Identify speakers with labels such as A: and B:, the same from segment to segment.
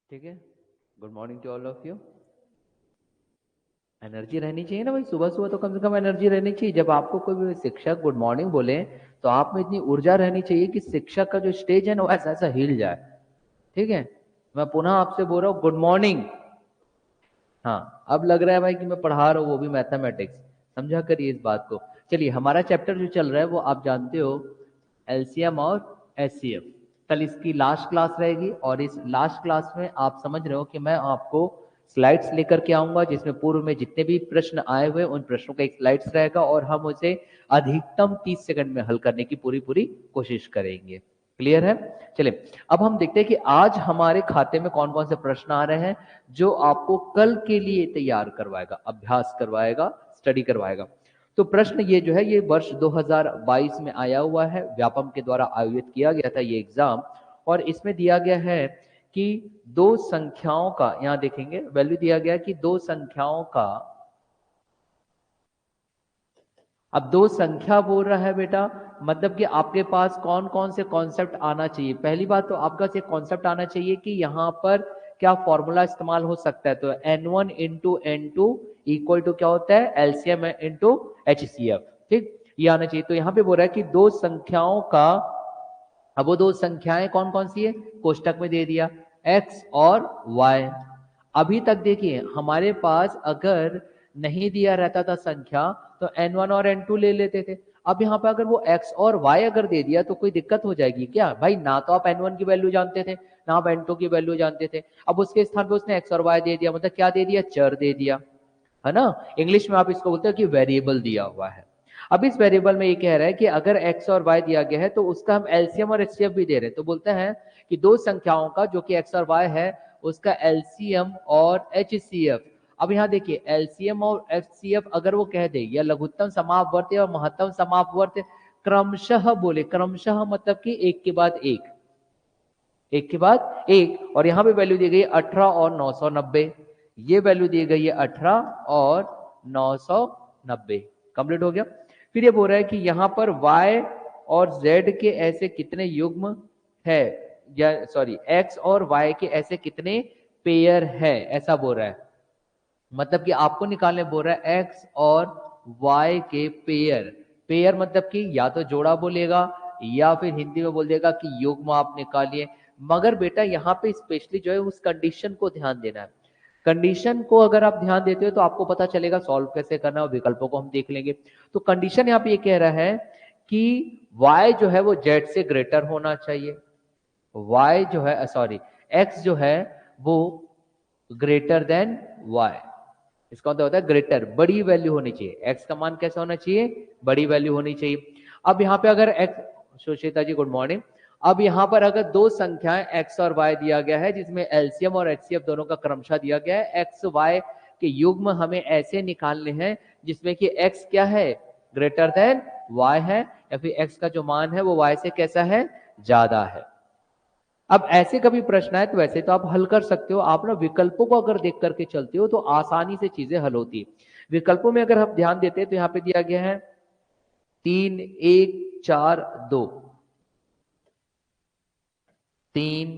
A: ठीक है। Good morning to all of you. Energy रहनी चाहिए ना भाई, सुबह सुबह तो कम से कम एनर्जी रहनी चाहिए। जब आपको कोई भी शिक्षक गुड मॉर्निंग बोले तो आप में इतनी ऊर्जा रहनी चाहिए कि शिक्षक का जो स्टेज है ना वो ऐसा ऐसा हिल जाए। ठीक है। मैं पुनः आपसे बोल रहा हूँ गुड मॉर्निंग। हाँ, अब लग रहा है भाई कि मैं पढ़ा रहा हूँ, वो भी मैथमेटिक्स। समझा करिए इस बात को। चलिए, हमारा चैप्टर जो चल रहा है वो आप जानते हो, एलसीएम और एचसीएफ। कल इसकी लास्ट क्लास रहेगी और इस लास्ट क्लास में आप समझ रहे हो कि मैं आपको स्लाइड्स लेकर के आऊंगा जिसमें पूर्व में जितने भी प्रश्न आए हुए उन प्रश्नों का एक स्लाइड्स रहेगा और हम उसे अधिकतम 30 सेकंड में हल करने की पूरी पूरी कोशिश करेंगे। क्लियर है? चलिए, अब हम देखते हैं कि आज हमारे खाते में कौन कौन से प्रश्न आ रहे हैं जो आपको कल के लिए तैयार करवाएगा, अभ्यास करवाएगा, स्टडी करवाएगा। तो प्रश्न ये जो है ये वर्ष 2022 में आया हुआ है, व्यापम के द्वारा आयोजित किया गया था ये एग्जाम। और इसमें दिया गया है कि दो संख्याओं का, यहां देखेंगे वैल्यू दिया गया कि दो संख्याओं का, अब दो संख्या बोल रहा है बेटा, मतलब कि आपके पास कौन कौन से कॉन्सेप्ट आना चाहिए। पहली बात तो आपका से कॉन्सेप्ट आना चाहिए कि यहां पर क्या फॉर्मूला इस्तेमाल हो सकता है। तो n1 into N two equal to क्या होता है, एलसीएम इंटू एचसीएफ। ठीक, ये आना चाहिए। तो यहां पे बोल रहा है कि दो संख्याओं का, अब वो दो संख्याएं कौन कौन सी है, कोष्टक में दे दिया x और y। अभी तक देखिए हमारे पास अगर नहीं दिया रहता था संख्या तो n1 और n2 ले लेते थे। अब यहाँ पे अगर वो x और y अगर दे दिया तो कोई दिक्कत हो जाएगी क्या भाई? ना तो आप n1 की वैल्यू जानते थे ना आप n2 की वैल्यू जानते थे। अब उसके स्थान पे उसने x और y दे दिया, मतलब क्या दे दिया, चर दे दिया, है ना। इंग्लिश में आप इसको बोलते हो कि वेरिएबल दिया हुआ है। अब इस वेरिएबल में ये कह रहा है कि अगर x और y दिया गया है तो उसका हम एलसीएम और एचसीएफ भी दे रहे हैं। तो बोलते हैं कि दो संख्याओं का जो कि x और y है उसका एलसीएम और एचसीएफ। अब यहाँ देखिए एलसीएम और एचसीएफ अगर वो कह दे या लघुत्तम समापवर्त या महत्तम समापवर्त क्रमशः बोले, क्रमशः मतलब कि एक के बाद एक, एक के बाद एक। और यहां पे वैल्यू दी गई 18 और 990, ये वैल्यू दी गई है 18 और 990। कंप्लीट हो गया। फिर ये बोल रहा है कि यहां पर y और z के ऐसे कितने युग्म है, या सॉरी x और y के ऐसे कितने पेयर है, ऐसा बोल रहा है। मतलब कि आपको निकालने बोल रहा है x और y के पेयर। पेयर मतलब कि या तो जोड़ा बोलेगा या फिर हिंदी में बोल देगा कि युग्म आप निकालिए। मगर बेटा यहाँ पे स्पेशली जो है उस कंडीशन को ध्यान देना है। कंडीशन को अगर आप ध्यान देते हो तो आपको पता चलेगा सॉल्व कैसे करना है और विकल्पों को हम देख लेंगे। तो कंडीशन यहाँ पे ये कह रहा है कि y जो है वो z से ग्रेटर होना चाहिए, y जो है सॉरी x जो है वो ग्रेटर देन y। इसका मतलब होता है ग्रेटर, बड़ी वैल्यू होनी चाहिए। x का मान कैसा होना चाहिए, बड़ी वैल्यू होनी चाहिए। अब यहाँ पे अगर x, सुशीता जी गुड मॉर्निंग। अब यहाँ पर अगर दो संख्याएं x और y दिया गया है जिसमें एलसीएम और एचसीएफ दोनों का क्रमशः दिया गया है, x y के युग्म हमें ऐसे निकालने हैं जिसमें कि x क्या है, ग्रेटर देन y है, या फिर x का जो मान है वो y से कैसा है, ज्यादा है। अब ऐसे कभी प्रश्न आए तो वैसे तो आप हल कर सकते हो, आप ना विकल्पों को अगर देख करके चलते हो तो आसानी से चीजें हल होती है। विकल्पों में अगर हम ध्यान देते हैं तो यहाँ पे दिया गया है 3 1 4 2, 3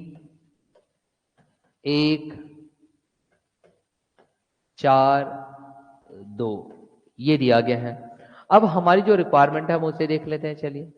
A: 1 4 2, ये दिया गया है। अब हमारी जो रिक्वायरमेंट है हम उसे देख लेते हैं। चलिए,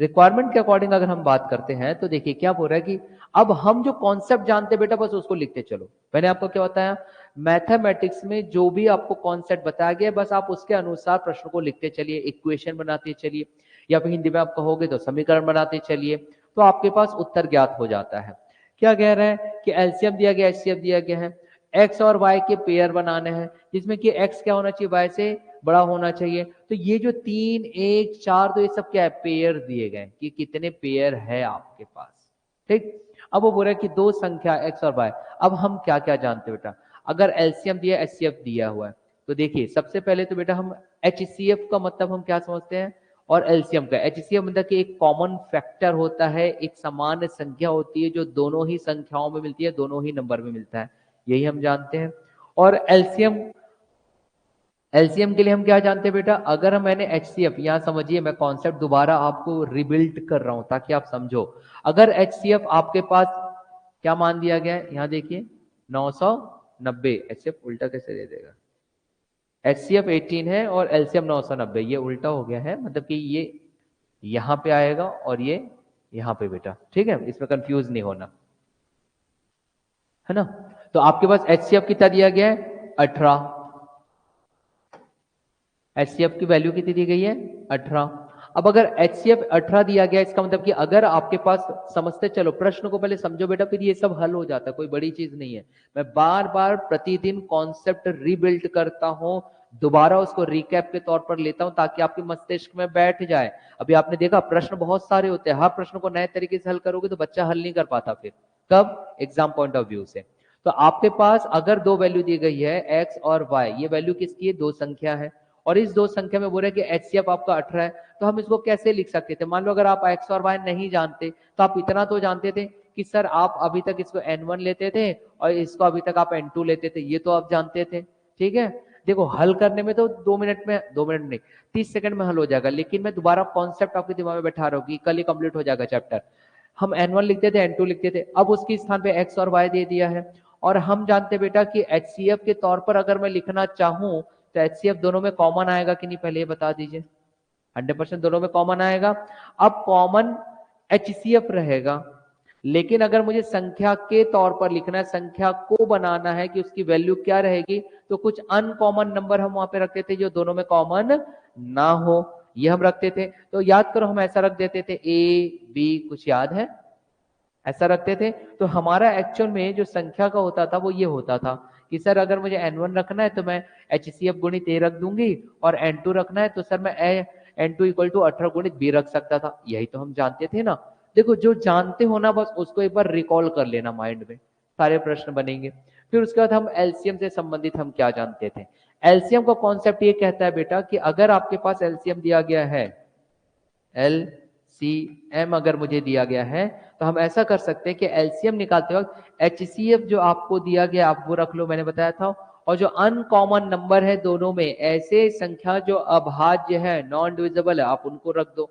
A: रिक्वायरमेंट के अकॉर्डिंग अगर हम बात करते हैं तो देखिए क्या बोल रहा है कि अब हम जो कॉन्सेप्ट जानते हैं बेटा बस उसको लिखते चलो। मैंने आपको क्या बताया, मैथमेटिक्स में जो भी आपको कॉन्सेप्ट बताया गया बस आप उसके अनुसार प्रश्न को लिखते चलिए, इक्वेशन बनाते चलिए, या फिर हिंदी में आप कहोगे तो समीकरण बनाते चलिए, तो आपके पास उत्तर ज्ञात हो जाता है। क्या कह रहे हैं कि एलसीएम दिया गया, एचसीएफ दिया गया है, एक्स और वाई के पेयर बनाने हैं जिसमें कि एक्स क्या होना चाहिए, वाई से बड़ा होना चाहिए। तो ये जो 3 1 4 तो ये सब क्या है, पेयर दिए गए कि कितने पेयर है आपके पास। ठीक, अब वो बोल रहा है कि दो संख्या एक्स और वाई। अब हम क्या क्या जानते हैं बेटा, अगर एलसीएम दिया एचसीएफ दिया हुआ है तो देखिए सबसे पहले तो बेटा हम एचसीएफ का मतलब हम क्या समझते हैं, और एलसीएम का, एचसीएफ मतलब कि एक कॉमन फैक्टर होता है, एक सामान्य संख्या होती है जो दोनों ही संख्याओं में मिलती है, दोनों ही नंबर में मिलता है, यही हम जानते हैं। और एलसीएम, एलसीएम के लिए हम क्या जानते हैं बेटा, अगर मैंने एचसीएफ, यहां समझिए मैं कॉन्सेप्ट दोबारा आपको रिबिल्ड कर रहा हूं ताकि आप समझो। अगर एचसीएफ आपके पास क्या मान दिया गया है, यहाँ देखिए 990। एचसीएफ उल्टा कैसे दे देगा, एचसीएफ 18 है और एलसीएम 990, ये उल्टा हो गया है, मतलब कि ये यहां पे आएगा और ये यहां पे बेटा, ठीक है, इसमें कंफ्यूज नहीं होना, है ना। तो आपके पास एचसीएफ कितना दिया गया है 18, एचसीएफ की वैल्यू कितनी दी गई है 18। अब अगर एचसीएफ 18 दिया गया, इसका मतलब कि अगर आपके पास, समझते चलो, प्रश्न को पहले समझो बेटा, फिर ये सब हल हो जाता है, कोई बड़ी चीज नहीं है। मैं बार बार प्रतिदिन कॉन्सेप्ट रीबिल्ड करता हूं, दोबारा उसको रिकैप के तौर पर लेता हूं ताकि आपके मस्तिष्क में बैठ जाए। अभी आपने देखा प्रश्न बहुत सारे होते हैं, हर प्रश्न को नए तरीके से हल करोगे तो बच्चा हल नहीं कर पाता फिर, कब, एग्जाम पॉइंट ऑफ व्यू से। तो आपके पास अगर दो वैल्यू दी गई है एक्स और वाई, ये वैल्यू किसकी है, दो संख्या है, और इस दो संख्या में बोल रहे कि एचसीएफ आपका 18 है, तो हम इसको कैसे लिख सकते थे। मान लो अगर आप एक्स और वाई नहीं जानते तो आप इतना तो जानते थे कि सर आप अभी तक इसको n1 लेते थे और इसको अभी तक आप n2 लेते थे, ये तो आप जानते थे, ठीक है। देखो हल करने में तो 2 मिनट में, 2 मिनट नहीं 30 सेकंड में हल हो जाएगा, लेकिन मैं दोबारा कॉन्सेप्ट आपके दिमाग में बैठा रहा हूँ कि कल ही कंप्लीट हो जाएगा चैप्टर। हम n1 लिखते थे, n2 लिखते थे, अब उसके स्थान पे x और y दे दिया है, और हम जानते बेटा कि HCF के तौर पर अगर मैं लिखना चाहूं तो HCF दोनों में कॉमन आएगा कि नहीं, पहले ये बता दीजिए। 100% दोनों में कॉमन आएगा। अब कॉमन HCF रहेगा, लेकिन अगर मुझे संख्या के तौर पर लिखना है, संख्या को बनाना है कि उसकी वैल्यू क्या रहेगी, तो कुछ अनकॉमन नंबर हम वहां पे रखते थे जो दोनों में कॉमन ना हो, ये हम रखते थे। तो याद करो हम ऐसा रख देते थे A B, कुछ याद है, ऐसा रखते थे। तो हमारा एक्चुअल में जो संख्या का होता था वो ये होता था कि सर अगर मुझे n1 रखना है तो मैं HCF गुणित a रख दूंगी, और n2 रखना है तो सर मैं n2 इक्वल टू 18 गुणित b रख सकता था। यही तो हम जानते थे ना। देखो जो जानते हो ना बस उसको एक बार रिकॉल कर लेना माइंड में, सारे प्रश्न बनेंगे। फिर उसके बाद हम एलसीएम से संबंधित हम क्या जानते थे। एलसीएम का कॉन्सेप्ट ये कहता है बेटा कि अगर आपके पास एलसीएम दिया गया है, LCM अगर मुझे दिया गया है, तो हम ऐसा कर सकते हैं कि एलसीएम निकालते वक्त HCF जो आपको दिया गया आप वो रख लो, मैंने बताया था, और जो अनकॉमन नंबर है दोनों में, ऐसे संख्या जो अभाज्य है, नॉन डिविजिबल है, आप उनको रख दो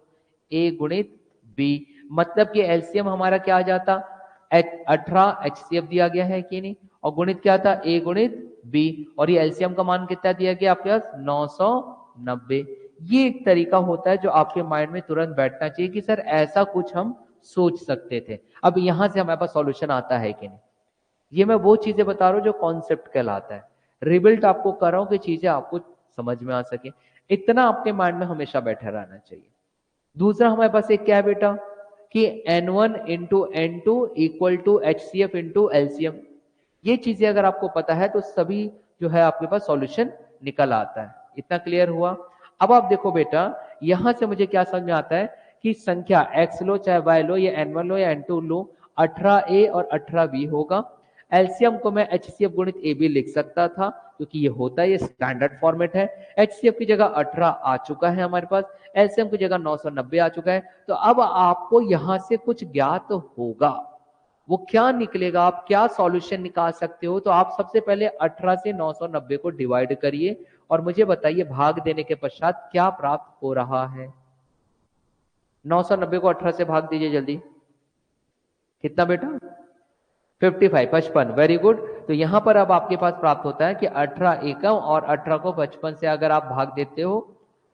A: A गुणित B। मतलब कि एलसीएम हमारा क्या आ जाता, 18 HCF दिया गया है कि नहीं, और गुणित क्या था A गुणित B, और ये एलसीएम का मान कितना दिया गया आपके पास 990। ये एक तरीका होता है जो आपके माइंड में तुरंत बैठना चाहिए कि सर ऐसा कुछ हम सोच सकते थे। अब यहां से हमारे पास सॉल्यूशन आता है कि नहीं, ये मैं वो चीजें बता रहा हूं जो कॉन्सेप्ट कहलाता है। रिबिल्ट आपको कर रहा हूं कि चीजें आपको समझ में आ सके, इतना अपने माइंड में हमेशा बैठा रहना चाहिए। दूसरा हमारे पास एक क्या है बेटा कि n1 into n2 equal to HCF into LCM। ये चीजें अगर आपको पता है तो सभी जो है आपके पास सॉल्यूशन निकल आता है। इतना क्लियर हुआ। अब आप देखो बेटा यहां से मुझे क्या समझ में आता है कि संख्या x लो चाहे y लो या n1 लो या n2 लो, 18a और 18b होगा। एलसीएम को मैं HCF गुणित AB लिख सकता था क्योंकि ये होता है, ये स्टैंडर्ड फॉर्मेट है। HCF की जगह 18 आ चुका है हमारे पास, एलसीएम की जगह 990 आ चुका है। तो अब आपको यहां से कुछ ज्ञात होगा, वो क्या निकलेगा, आप क्या सॉल्यूशन निकाल सकते हो। तो आप सबसे पहले 18 से 990 को डिवाइड करिए और मुझे बताइए भाग देने के पश्चात क्या प्राप्त हो रहा है। 990 को 18 से भाग दीजिए जल्दी, कितना बेटा 55, 55, वेरी गुड। तो यहां पर अब आपके पास प्राप्त होता है कि 18 एकम और 18 को 55 से अगर आप भाग देते हो,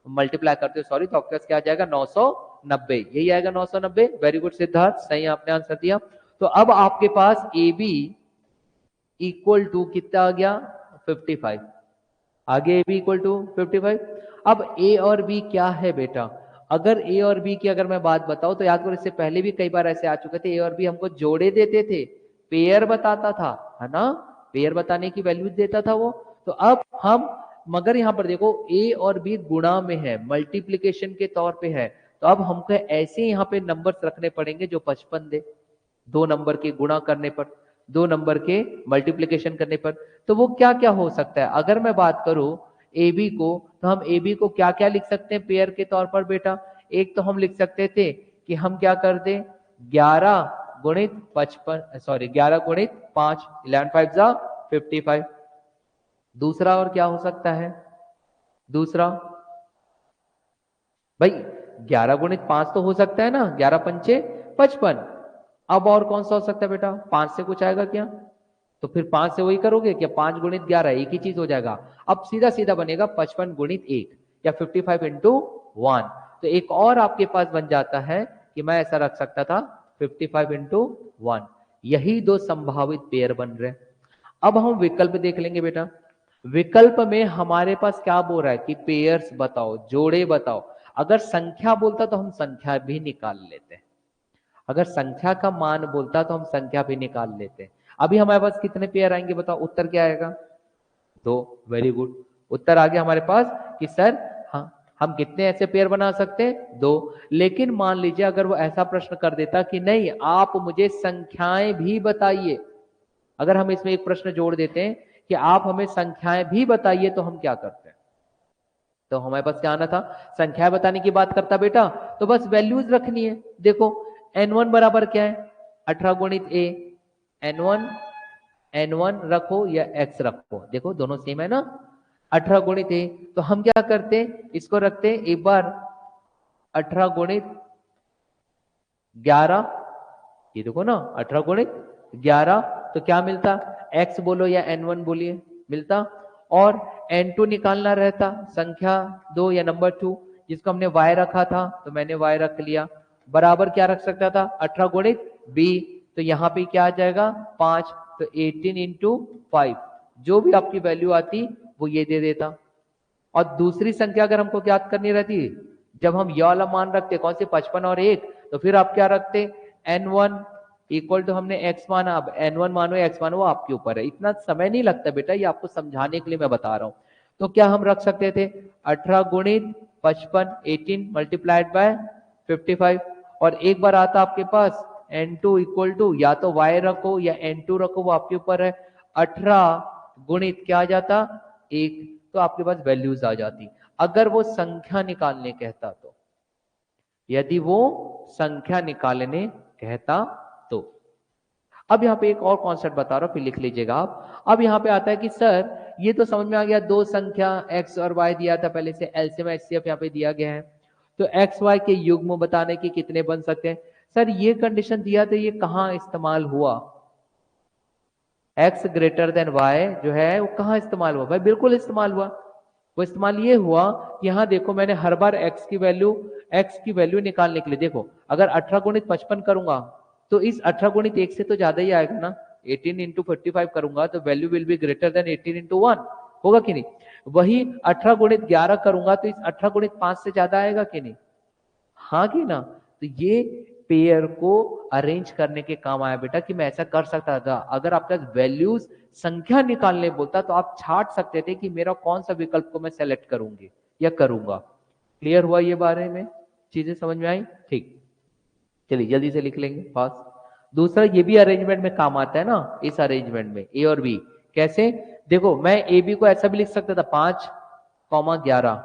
A: मल्टीप्लाई करते हो सॉरी, तो आपके पास क्या आ जाएगा 990, यही आएगा 990। वेरी गुड सिद्धार्थ, सही आपने आंसर दिया। तो अब आपके पास ए बी इक्वल टू कितना आ गया 55, आगे ए बी इक्वल टू 55। अब ए और बी क्या है बेटा, अगर ए और बी की अगर मैं बात बताऊं तो याद करो इससे पहले भी कई बार ऐसे आ चुके थे, ए और बी हमको जोड़े देते थे, पेयर बताता था, है ना, पेयर बताने की वैल्यू देता था वो। तो अब हम, मगर यहां पर देखो ए और बी गुणा में है, मल्टीप्लीकेशन के तौर पे है, तो अब हमको ऐसे यहाँ पे नंबर्स रखने पड़ेंगे जो 55 दे, दो नंबर के गुणा करने पर, दो नंबर के मल्टीप्लीकेशन करने पर। तो वो क्या क्या हो सकता है, अगर मैं बात करूं ए बी को, तो हम ए बी को क्या क्या लिख सकते हैं पेयर के तौर पर बेटा। एक तो हम लिख सकते थे कि हम क्या कर दें 11 गुणित 55, सॉरी 11 गुणित 5, 11 5 जा 55। दूसरा और क्या हो सकता है, दूसरा भाई 11 गुणित 5 तो हो सकता है ना, 11 पंचे 55, अब और कौन सा हो सकता है बेटा, 5 से कुछ आएगा क्या? तो फिर 5 से वही करोगे क्या, 5 गुणित 11 एक ही चीज हो जाएगा। अब सीधा सीधा बनेगा 55 गुणित 1 या 55 इंटू 1। तो एक और आपके पास बन जाता है कि मैं ऐसा रख सकता था 55 इंटू 1। यही दो संभावित पेयर बन रहे। अब हम विकल्प देख लेंगे बेटा। विकल्प में हमारे पास क्या बोल रहा है कि पेयर्स बताओ, जोड़े बताओ। अगर संख्या बोलता तो हम संख्या भी निकाल लेते, अगर संख्या का मान बोलता तो हम संख्या भी निकाल लेते। अभी हमारे पास कितने पेयर आएंगे बताओ, उत्तर क्या आएगा? दो। वेरी गुड, उत्तर आ गया हमारे पास कि सर हाँ, हम कितने ऐसे पेयर बना सकते हैं? दो। लेकिन मान लीजिए अगर वो ऐसा प्रश्न कर देता कि नहीं आप मुझे संख्याएं भी बताइए, अगर हम इसमें एक प्रश्न जोड़ देते हैं कि आप हमें संख्याएं भी बताइए, तो हम क्या करते हैं? तो हमारे पास क्या आना था, संख्या बताने की बात करता बेटा, तो बस वैल्यूज रखनी है। देखो n1 बराबर क्या है, 18 गुणित a। n1 n1 रखो या x रखो, देखो दोनों सेम है ना, 18 गुणित a। तो हम क्या करते, इसको रखते एक बार 18 गुणित 11, ये देखो ना 18 गुणित 11, तो क्या मिलता, x बोलो या n1 बोलिए, मिलता। और n2 निकालना रहता, संख्या 2 या नंबर 2, जिसको हमने y रखा था, तो मैंने y रख लिया। बराबर क्या रख सकता था, 18 गुणित b, तो यहाँ पे क्या आ जाएगा 5, तो 18 इंटू 5, जो भी आपकी वैल्यू आती वो ये दे देता। और दूसरी संख्या अगर हमको ज्ञात करनी रहती, जब हम यह वाला मान रखते कौन से 55 और 1, तो फिर आप क्या रखते, n1 इक्वल टू हमने x माना, अब n1 मानो या x मानो वो आपके ऊपर है, इतना समय नहीं लगता बेटा, ये आपको समझाने के लिए मैं बता रहा हूं। तो क्या हम रख सकते थे 18 गुणित 55, 18 मल्टीप्लाइड बाय 55। और एक बार आता आपके पास n2 इक्वल टू या तो y रखो या n2 रखो, वो आपके ऊपर है। 18 गुणित क्या आ जाता, 1, तो आपके पास वैल्यूज आ जाती। अगर वो संख्या निकालने कहता तो, यदि वो संख्या निकालने कहता तो। अब यहाँ पे एक और कॉन्सेप्ट बता रहा हूं, फिर लिख लीजिएगा आप। अब यहाँ पे आता है कि सर ये तो समझ में आ गया, दो संख्या x और y दिया था पहले से, एलसीएम एचसीएफ यहाँ पे दिया गया है, तो एक्स वाई के युग्म बताने की कितने बन सकते हैं। सर ये कंडीशन दिया था, ये कहाँ इस्तेमाल हुआ, x ग्रेटर देन y जो है वो कहाँ इस्तेमाल हुआ? भाई बिल्कुल इस्तेमाल हुआ। वो इस्तेमाल ये हुआ कि यहाँ देखो मैंने हर बार x की वैल्यू निकालने के लिए, देखो अगर 18 गुणित 55 करूंगा तो इस 18 गुणित 1 से तो ज्यादा ही आएगा ना, 18 इंटू 55 करूंगा तो value will be greater than 18 into 1, होगा कि नहीं? वही 18 गुणित 11 करूंगा तो इस 18 गुणित 5 से ज्यादा आएगा कि नहीं? हाँ कि ना? तो ये पेयर को अरेंज करने के काम आया बेटा, कि मैं ऐसा कर सकता था। अगर आपका वैल्यूज संख्या निकालने बोलता तो आप छाट सकते थे कि मेरा कौन सा विकल्प को मैं सेलेक्ट करूंगी या करूंगा। क्लियर हुआ ये बारे में, चीजें समझ में आई? ठीक, चलिए जल्दी से लिख लेंगे फास्ट। दूसरा ये भी अरेंजमेंट में काम आता है ना, इस अरेंजमेंट में ए और बी कैसे, देखो मैं ए बी को ऐसा भी लिख सकता था 5,11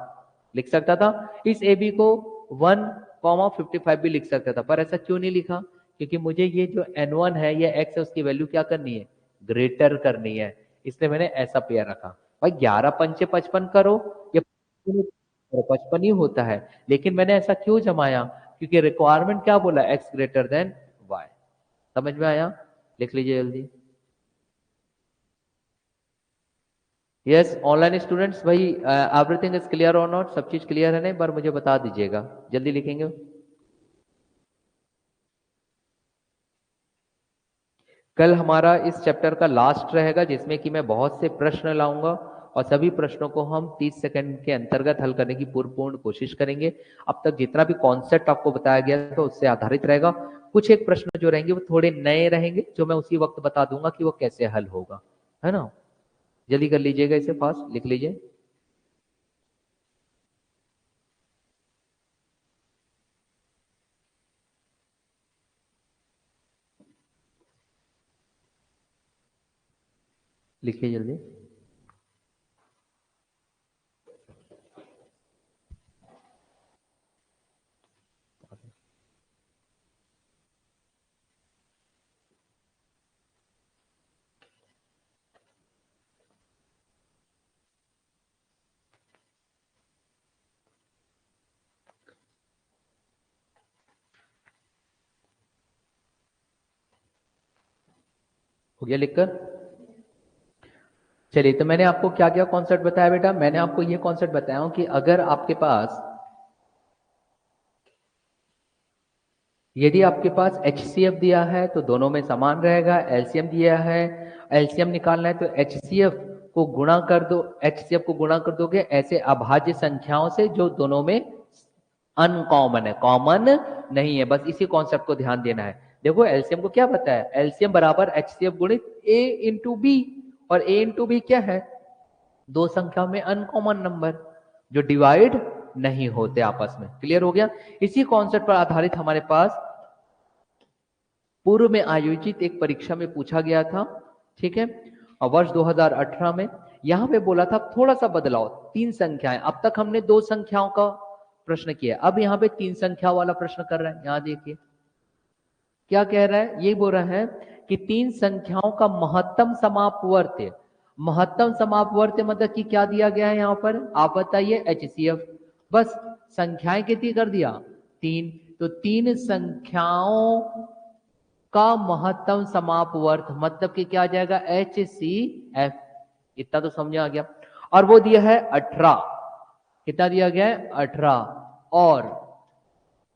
A: लिख सकता था, इस ए बी को 1,55 भी लिख सकता था, पर ऐसा क्यों नहीं लिखा? क्योंकि मुझे ये जो n1 है या x है उसकी वैल्यू क्या करनी है, ग्रेटर करनी है, इसलिए मैंने ऐसा पेयर रखा। भाई 11 पंचे 55 करो या 55 ही होता है, लेकिन मैंने ऐसा क्यों जमाया, क्योंकि रिक्वायरमेंट क्या बोला, x ग्रेटर देन y। समझ में आया? लिख लीजिए जल्दी। यस ऑनलाइन स्टूडेंट्स, भाई एवरीथिंग इज क्लियर और नॉट, सब चीज क्लियर है? नहीं पर मुझे बता दीजिएगा, जल्दी लिखेंगे। कल हमारा इस चैप्टर का लास्ट रहेगा, जिसमें कि मैं बहुत से प्रश्न लाऊंगा और सभी प्रश्नों को हम 30 सेकंड के अंतर्गत हल करने की पूर्ण कोशिश करेंगे। अब तक जितना भी कॉन्सेप्ट आपको बताया गया था उससे आधारित रहेगा। कुछ एक प्रश्न जो रहेंगे वो थोड़े नए रहेंगे, जो मैं उसी वक्त बता दूंगा कि वो कैसे हल होगा, है ना? जल्दी कर लीजिएगा, इसे फास्ट लिख लीजिए। लिखिए जल्दी। हो गया लिखकर? चलिए, तो मैंने आपको क्या क्या कॉन्सेप्ट बताया बेटा? मैंने आपको ये कॉन्सेप्ट बताया हूं कि अगर आपके पास, यदि आपके पास HCF दिया है तो दोनों में समान रहेगा। एलसीएम दिया है, एलसीएम निकालना है तो HCF को गुणा कर दो, HCF को गुणा कर दोगे ऐसे अभाज्य संख्याओं से जो दोनों में अनकॉमन है, कॉमन नहीं है। बस इसी कॉन्सेप्ट को ध्यान देना है। देखो एलसीएम को क्या पता है, एलसीएम बराबर HCF गुणित A इंटू बी, और A इंटू बी क्या है? दो संख्याओं में अनकॉमन नंबर जो डिवाइड नहीं होते आपस में। क्लियर हो गया? इसी कॉन्सेप्ट पर आधारित हमारे पास पूर्व में आयोजित एक परीक्षा में पूछा गया था, ठीक है, और वर्ष 2018 में। यहां पे बोला था थोड़ा सा बदलाव, तीन संख्याएं। अब तक हमने दो संख्याओं का प्रश्न किया, अब यहाँ पे तीन संख्या वाला प्रश्न कर रहे हैं। यहां देखिए क्या कह रहा है, ये बोल रहा है कि तीन संख्याओं का महत्तम समापवर्त्य। महत्तम समापवर्त्य मतलब कि क्या दिया गया है यहाँ पर, आप बताइए? HCF। बस संख्याएं कितनी कर दिया? तीन। तो तीन संख्याओं का महत्तम समापवर्त मतलब कि क्या आ जाएगा? HCF। इतना तो समझ आ गया। और वो दिया है 18। कितना दिया गया है? 18। और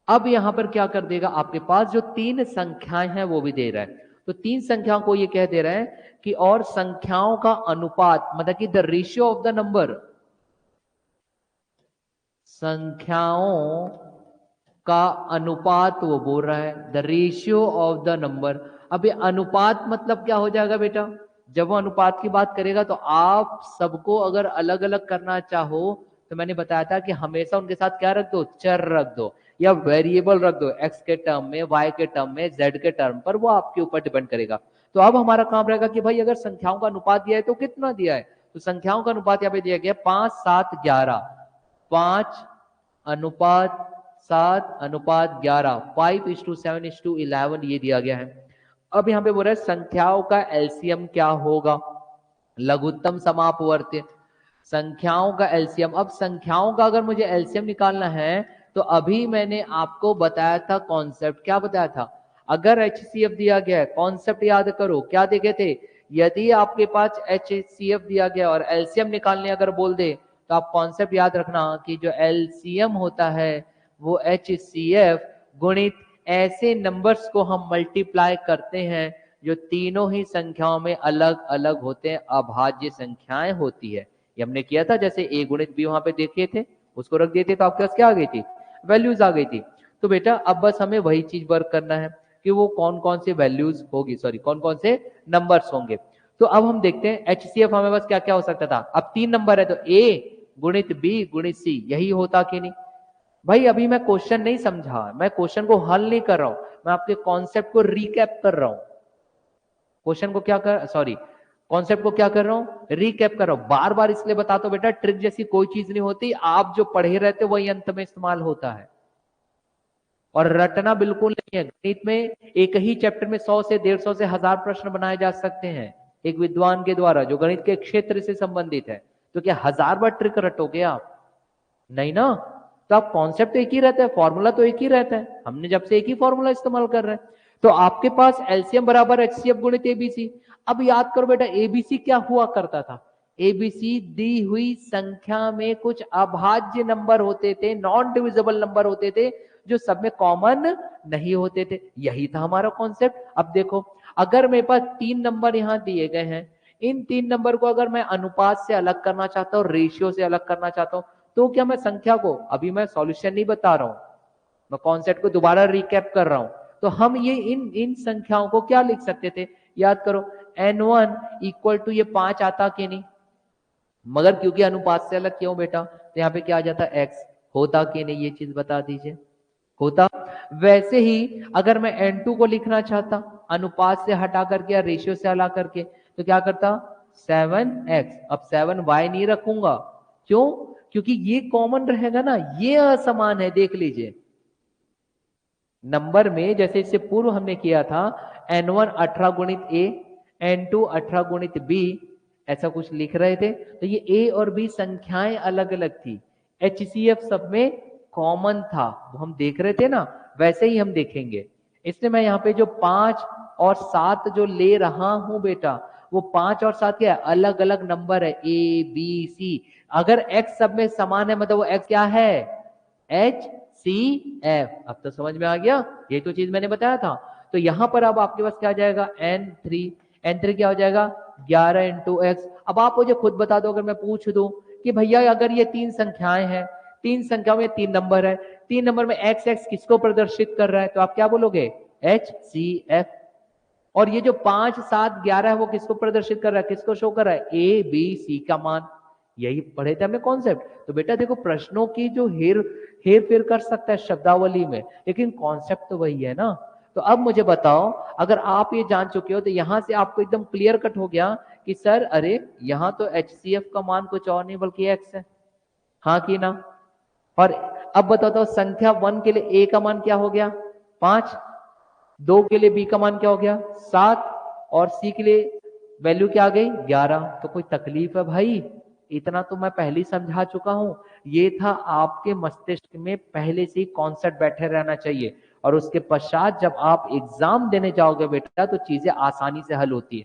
A: अब यहां पर क्या कर देगा, आपके पास जो तीन संख्याएं हैं वो भी दे रहा है। तो तीन संख्याओं को ये कह दे रहा है कि और संख्याओं का अनुपात मतलब कि the ratio of the number, संख्याओं का अनुपात वो बोल रहा है, the ratio of the number. अब ये अनुपात मतलब क्या हो जाएगा बेटा? जब वो अनुपात की बात करेगा तो आप सबको अगर अलग अलग करना चाहो तो मैंने बताया था कि हमेशा उनके साथ क्या रख दो? चर रख दो या वेरिएबल रख दो, एक्स के टर्म में, वाई के टर्म में, जेड के टर्म पर, वो आपके ऊपर डिपेंड करेगा। तो अब हमारा काम रहेगा कि भाई अगर संख्याओं का अनुपात दिया है तो कितना दिया है? तो संख्याओं का अनुपात यहाँ पे दिया गया 5, 7, 11। 5 अनुपात 7 अनुपात 11, 5:7:11 ये दिया गया है। अब यहाँ पे बोल रहा है संख्याओं का एलसीएम क्या होगा? लघुत्तम समापवर्त्य। संख्याओं का एलसीएम, अब संख्याओं का अगर मुझे एलसीएम निकालना है तो अभी मैंने आपको बताया था कॉन्सेप्ट। क्या बताया था? अगर HCF दिया गया है, कॉन्सेप्ट याद करो क्या देखे थे, यदि आपके पास HCF दिया गया और एलसीएम निकालने अगर बोल दे तो आप कॉन्सेप्ट याद रखना कि जो एलसीएम होता है वो HCF गुणित ऐसे नंबर्स को हम मल्टीप्लाई करते हैं जो तीनों ही संख्याओं में अलग अलग होते हैं, अभाज्य संख्याएं होती है। ये हमने किया था, जैसे A गुणित B वहां पे देखे थे, उसको रख दिए थे तो आपके पास क्या आ गई थी? वैल्यूज आ गई थी। तो बेटा अब बस हमें वही चीज वर्क करना है कि वो कौन कौन से वैल्यूज होगी, सॉरी कौन कौन से नंबर्स होंगे। तो अब हम देखते हैं HCF हमें बस क्या क्या हो सकता था। अब तीन नंबर है तो A गुणित B गुणित C यही होता कि नहीं? भाई अभी मैं क्वेश्चन नहीं समझा, मैं क्वेश्चन को हल नहीं कर रहा हूं, मैं आपके कॉन्सेप्ट को रिकैप कर रहा हूं। क्वेश्चन को क्या कर, सॉरी कॉन्सेप्ट को क्या कर रहा हूं? रिकैप कर रहा हूं। बार बार इसलिए बताता हूं बेटा, ट्रिक जैसी कोई चीज नहीं होती, आप जो पढ़े रहते वही अंत में इस्तेमाल होता है। और रटना बिल्कुल नहीं है। गणित में एक ही चैप्टर में 100 से 150 से 1000 प्रश्न बनाए जा सकते हैं एक विद्वान के द्वारा जो गणित के क्षेत्र से संबंधित है। तो क्या 1000 बार ट्रिक रटोगे आप? नहीं ना। तो आप कॉन्सेप्ट एक ही रहता है, फॉर्मूला तो एक ही रहता है, हमने जब से एक ही फॉर्मूला इस्तेमाल कर रहे हैं। तो आपके पास एलसीएम बराबर HCF गुणित एबीसी। अब याद करो बेटा एबीसी क्या हुआ करता था? एबीसी दी हुई संख्या में कुछ अभाज्य नंबर होते थे, नॉन डिविजिबल नंबर होते थे जो सब में कॉमन नहीं होते थे। यही था हमारा कॉन्सेप्ट। अब देखो अगर मेरे पास तीन नंबर यहाँ दिए गए हैं, इन तीन नंबर को अगर मैं अनुपात से अलग करना चाहता हूँ, रेशियो से अलग करना चाहता हूँ, तो क्या मैं संख्या को, अभी मैं सॉल्यूशन नहीं बता रहा हूं, मैं कॉन्सेप्ट को दोबारा रिकैप कर रहा हूं, तो हम ये इन संख्याओं को क्या लिख सकते थे? याद करो n1 इक्वल टू ये 5 आता कि नहीं? मगर क्योंकि अनुपात से अलग क्यों बेटा, तो यहाँ पे क्या आ जाता? x होता कि नहीं, ये चीज बता दीजिए। होता। वैसे ही अगर मैं n2 को लिखना चाहता अनुपात से हटा करके या रेशियो से हटा करके, तो क्या करता? 7x। अब 7y नहीं रखूंगा, क्यों? क्योंकि ये कॉमन रहेगा ना, ये असमान है, देख लीजिए नंबर में। जैसे इससे पूर्व हमने किया था n1 18 गुणित a, n2 18 गुणित b, ऐसा कुछ लिख रहे थे, तो ये a और b संख्याएं अलग अलग थी, HCF सब में कॉमन था, वो हम देख रहे थे ना, वैसे ही हम देखेंगे। इसलिए मैं यहाँ पे जो 5 और 7 जो ले रहा हूं बेटा, वो 5 और 7 क्या है, अलग अलग नंबर है, ए बी सी। अगर x सब में समान है मतलब वो x क्या है, HCF। अब तो समझ में आ गया, ये तो चीज मैंने बताया था। तो यहां पर अब आपके पास क्या आ जाएगा, N3 क्या हो जाएगा, 11 इंटू एक्स। अब आप मुझे खुद बता दो, अगर मैं पूछ दूं कि भैया अगर ये 3 संख्याएं हैं, 3 संख्याओं में 3 नंबर है, 3 नंबर में एक्स एक्स किसको प्रदर्शित कर रहा है, तो आप क्या बोलोगे, HCF। और ये जो 5 7 11 है वो किसको प्रदर्शित कर रहा है, किसको शो कर रहा है, ABC का मान। यही पढ़े थे हमने कॉन्सेप्ट। तो बेटा देखो, प्रश्नों की जो हेर फेर कर सकता है शब्दावली में, लेकिन कॉन्सेप्ट तो वही है ना। तो अब मुझे बताओ, अगर आप ये जान चुके हो तो यहां से आपको एकदम क्लियर कट हो गया कि सर अरे यहां तो HCF का मान कुछ और नहीं बल्कि x है, हाँ कि ना। और अब बताओ संख्या 1 के लिए a का मान क्या हो गया, 5, 2 के लिए b का मान क्या हो गया, 7, और c के लिए वैल्यू क्या आ गई, 11। तो कोई तकलीफ है भाई, इतना तो मैं पहले ही समझा चुका हूं। ये था आपके मस्तिष्क में पहले से ही कॉन्सेप्ट बैठे रहना चाहिए, और उसके पश्चात जब आप एग्जाम देने जाओगे बेटा तो चीजें आसानी से हल होती है।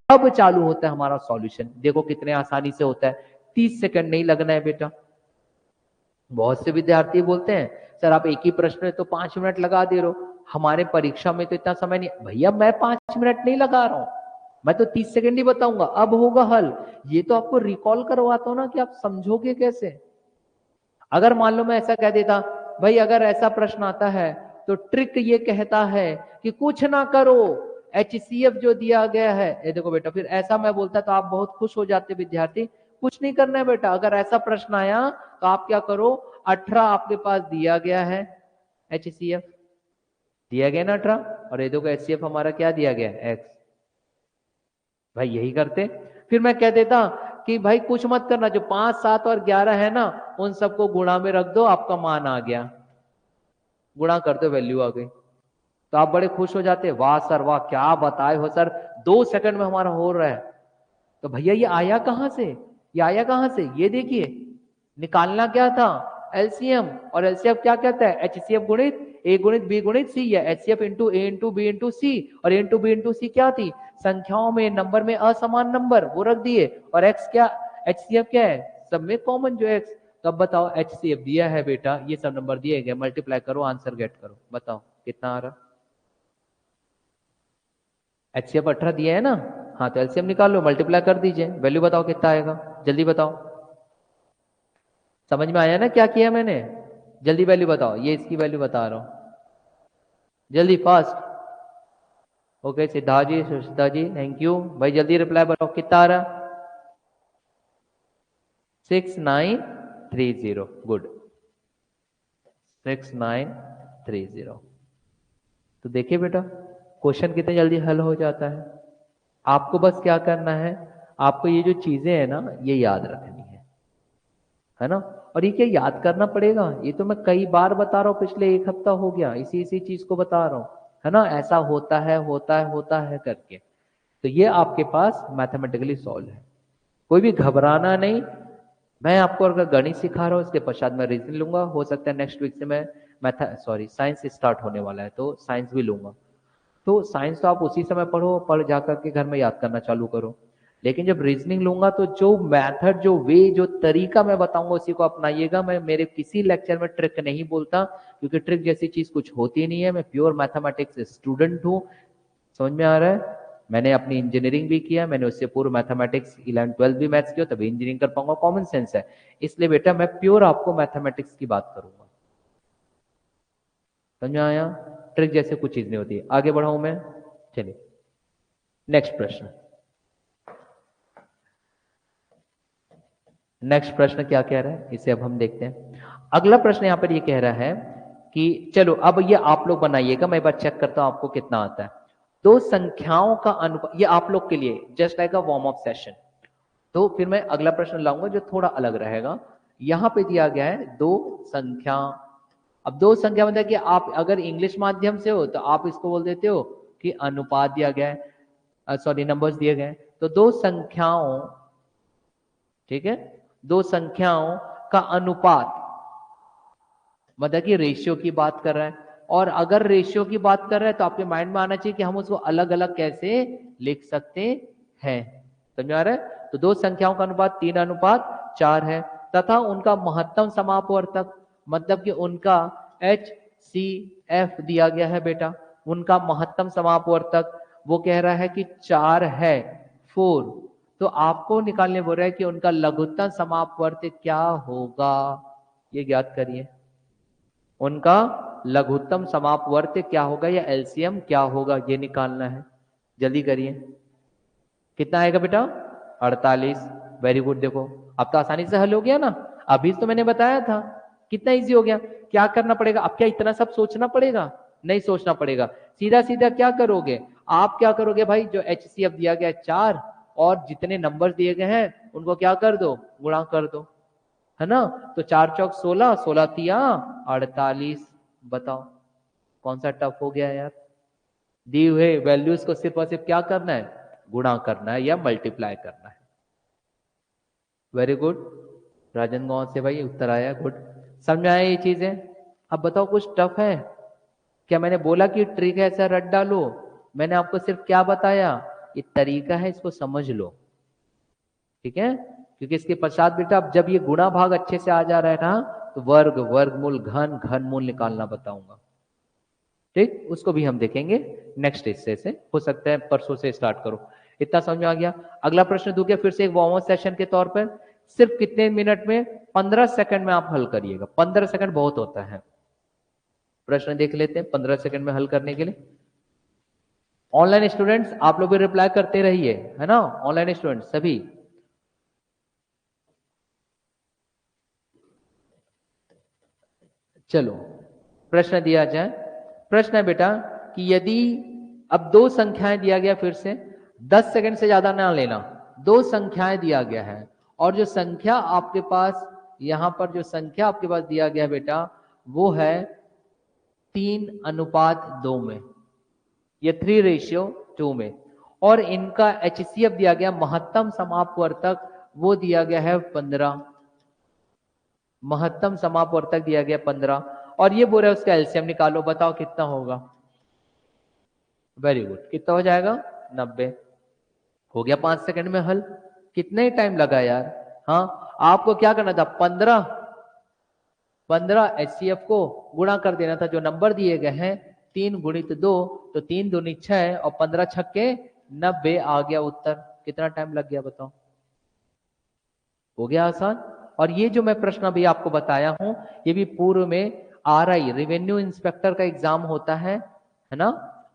A: अब चालू होता है हमारा सॉल्यूशन, देखो कितने आसानी से होता है, 30 सेकंड नहीं लगना है बेटा। बहुत से विद्यार्थी बोलते हैं सर आप एक ही प्रश्न है तो 5 मिनट लगा दे रहे हो, हमारे परीक्षा में तो इतना समय नहीं। भैया मैं 5 मिनट नहीं लगा रहा हूं, मैं तो 30 सेकंड ही बताऊंगा, अब होगा हल। ये तो आपको रिकॉल करवाता हूं ना कि आप समझोगे कैसे। अगर मान लो मैं ऐसा कह देता, भाई अगर ऐसा प्रश्न आता है तो ट्रिक ये कहता है कि कुछ ना करो, HCF जो दिया गया है, ये देखो बेटा, फिर ऐसा मैं बोलता तो आप बहुत खुश हो जाते विद्यार्थी। कुछ नहीं करना है बेटा, अगर ऐसा प्रश्न आया तो आप क्या करो, 18 आपके पास दिया गया है, HCF दिया गया ना 18, और ये देखो HCF हमारा क्या दिया गया है, x। भाई यही करते। फिर मैं कह देता कि भाई कुछ मत करना, जो 5 7 और 11 है ना उन सबको गुणा में रख दो, आपका मान आ गया, गुणा कर दो वैल्यू आ गई। तो आप बड़े खुश हो जाते, वाह सर वाह क्या बताए हो सर, 2 सेकंड में हमारा हो रहा है। तो भैया ये आया कहां से, ये आया कहां से, ये देखिए, निकालना क्या था, एलसीएम। और एलसीएम क्या कहता है, HCF गुणित ए गुणित बी गुणित सी, या HCF इंटू ए इंटू बी इंटू सी। और इंटू बी इंटू सी क्या थी, संख्याओं में नंबर में असमान नंबर वो रख दिए, और एक्स क्या, HCF क्या है, सब में कॉमन जो एक्स। तब बताओ HCF दिया है बेटा, ये सब नंबर दिए गए, मल्टीप्लाई करो आंसर गेट करो, बताओ कितना आ रहा। HCF 18 दिया है ना, हाँ तो एलसीएम निकाल लो, मल्टीप्लाई कर दीजिए, वैल्यू बताओ कितना आएगा, जल्दी बताओ। समझ में आया ना क्या किया मैंने, जल्दी वैल्यू बताओ, ये इसकी वैल्यू बता रहा हूं, जल्दी fast. Okay Siddharth ji, Sushmita ji, thank you भाई, जल्दी रिप्लाई बताओ कितना आ रहा, 6930, गुड, 6930। तो देखिए बेटा क्वेश्चन कितने जल्दी हल हो जाता है। आपको बस क्या करना है, आपको ये जो चीजें है ना ये याद रखनी है ना। और ये क्या याद करना पड़ेगा, ये तो मैं कई बार बता रहा हूँ, पिछले 1 हफ्ता हो गया इसी इसी चीज को बता रहा हूँ, है ना, ऐसा होता है होता है होता है करके। तो ये आपके पास मैथमेटिकली सॉल्व है, कोई भी घबराना नहीं। मैं आपको अगर गणित सिखा रहा हूँ, इसके पश्चात मैं रीजनिंग लूंगा, हो सकता है नेक्स्ट वीक से मैं साइंस स्टार्ट होने वाला है तो साइंस भी लूंगा। तो साइंस तो आप उसी समय पढ़ो, पढ़ जाकर के घर में याद करना चालू करो। लेकिन जब रीजनिंग लूंगा तो जो मेथड, जो वे, जो तरीका मैं बताऊंगा उसी को अपनाइएगा। मैं मेरे किसी लेक्चर में ट्रिक नहीं बोलता, क्योंकि ट्रिक जैसी चीज कुछ होती नहीं है। मैं प्योर मैथमेटिक्स स्टूडेंट हूँ, समझ में आ रहा है। मैंने अपनी इंजीनियरिंग भी किया, मैंने उससे पूर्व मैथमेटिक्स 11 12 भी मैथ्स किया, तभी इंजीनियरिंग कर पाऊंगा, कॉमन सेंस है। इसलिए बेटा मैं प्योर आपको मैथमेटिक्स की बात करूंगा, समझ में आया। ट्रिक जैसे कुछ चीज नहीं होती। आगे बढ़ाऊं मैं, चलिए नेक्स्ट प्रश्न। नेक्स्ट प्रश्न क्या कह रहा है इसे अब हम देखते हैं। अगला प्रश्न यहां पर ये कह रहा है कि चलो अब ये आप लोग बनाइएगा, मैं एक बार चेक करता हूं आपको कितना आता है। दो संख्याओं का अनुपात, ये आप लोग के लिए just like a warm up session. तो फिर मैं अगला प्रश्न लाऊंगा जो थोड़ा अलग रहेगा। यहां पे दिया गया है दो संख्या। अब दो संख्या मतलब कि आप अगर इंग्लिश माध्यम से हो तो आप इसको बोल देते हो कि अनुपात दिया गया है, सॉरी नंबर्स दिए गए। तो दो संख्याओं, ठीक है, दो संख्याओं का अनुपात, मतलब कि रेशियो की बात कर रहा है। और अगर रेशियो की बात कर रहे हैं तो आपके माइंड में आना चाहिए कि हम उसको अलग अलग कैसे लिख सकते हैं। समझ आ रहा है? तो दो संख्याओं का अनुपात 3:4 है तथा उनका महत्तम समापवर्तक मतलब कि उनका HCF दिया गया है बेटा, उनका महत्तम समापवर्तक वो कह रहा है कि 4 है 4। तो आपको निकालने बोल रहा है कि उनका लघुत्तम समापवर्तक क्या होगा, ये ज्ञात करिए। उनका लघुत्तम समापवर्तक क्या होगा या एलसीएम क्या होगा, ये निकालना है। जल्दी करिए। कितना आएगा बेटा? 48। Very good. देखो अब तो आसानी से हल हो गया ना, अभी तो मैंने बताया था कितना इजी हो गया। क्या करना पड़ेगा अब? क्या इतना सब सोचना पड़ेगा? नहीं सोचना पड़ेगा, सीधा सीधा क्या करोगे आप, क्या करोगे भाई, जो HCF दिया गया 4 और जितने नंबर दिए गए हैं उनको क्या कर दो, गुणा कर दो, है ना। तो 4 चौक 16, 16 तिया 48। बताओ कौन सा टफ हो गया यार? दी हुए वैल्यूज को सिर्फ और सिर्फ क्या करना है, गुणा करना है या मल्टीप्लाई करना है। वेरी गुड राजन गांव से भाई उत्तर आया, गुड। समझ में आया ये चीजें? अब बताओ कुछ टफ है क्या? मैंने बोला कि ट्रिक है ऐसा रट डालो, मैंने आपको सिर्फ क्या बताया, ये तरीका है, इसको समझ लो, ठीक है। क्योंकि इसके पश्चात बेटा अब जब ये गुणा भाग अच्छे से आ जा रहा है ना, तो वर्ग, वर्गमूल, घन, घनमूल निकालना बताऊंगा, ठीक। उसको भी हम देखेंगे नेक्स्ट हिस्से से, हो सकता है परसों से स्टार्ट करो। इतना समझ में आ गया? अगला प्रश्न दूं क्या फिर से एक वार्म अप सेशन के तौर पर? सिर्फ कितने मिनट में? 15 सेकंड में आप हल करिएगा, 15 सेकंड बहुत होता है। प्रश्न देख लेते हैं 15 सेकंड में हल करने के लिए। ऑनलाइन स्टूडेंट्स आप लोग भी रिप्लाई करते रहिए, है ना, ऑनलाइन स्टूडेंट्स सभी। चलो प्रश्न दिया जाए। प्रश्न है बेटा कि यदि अब दो संख्याएं दिया गया, फिर से 10 सेकंड से ज्यादा ना लेना, दो संख्याएं दिया गया है और जो संख्या आपके पास, यहां पर जो संख्या आपके पास दिया गया बेटा वो है 3:2 में, ये 3:2 में, और इनका HCF दिया गया महत्तम समापवर्तक वो दिया गया है 15, महत्तम समापवर्तक दिया गया 15, और ये बोल रहा है उसका एलसीएम निकालो, बताओ कितना होगा। वेरी गुड, कितना हो जाएगा? 90। हो गया 5 सेकंड में हल। कितने टाइम लगा यार? हाँ आपको क्या करना था, 15 HCF को गुणा कर देना था, जो नंबर दिए गए हैं 3 गुणित 2, तो 3 दूनी 6 और 15 छक्के 90 आ गया उत्तर। कितना टाइम लग गया बताओ? हो गया आसान। और ये जो मैं प्रश्न अभी आपको बताया हूं, ये भी पूर्व में RI रेवेन्यू इंस्पेक्टर का एग्जाम होता है ना,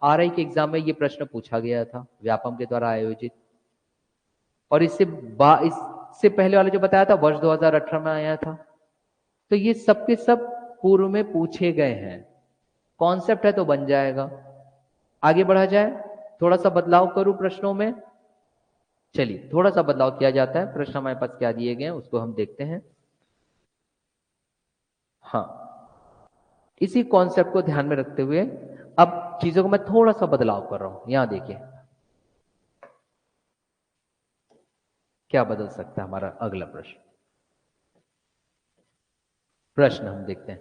A: RI के एग्जाम में ये प्रश्न पूछा गया था व्यापम के द्वारा आयोजित। और इससे पहले वाले जो बताया था वर्ष 2018 में आया था। तो ये सब के सब पूर्व में पूछे गए हैं, कॉन्सेप्ट है तो बन जाएगा। आगे बढ़ा जाए, थोड़ा सा बदलाव करूं प्रश्नों में। चलिए थोड़ा सा बदलाव किया जाता है, प्रश्न हमारे पास क्या दिए गए हैं उसको हम देखते हैं। हाँ इसी कॉन्सेप्ट को ध्यान में रखते हुए अब चीजों को मैं थोड़ा सा बदलाव कर रहा हूं। यहां देखिए क्या बदल सकता है हमारा अगला प्रश्न। प्रश्न हम देखते हैं।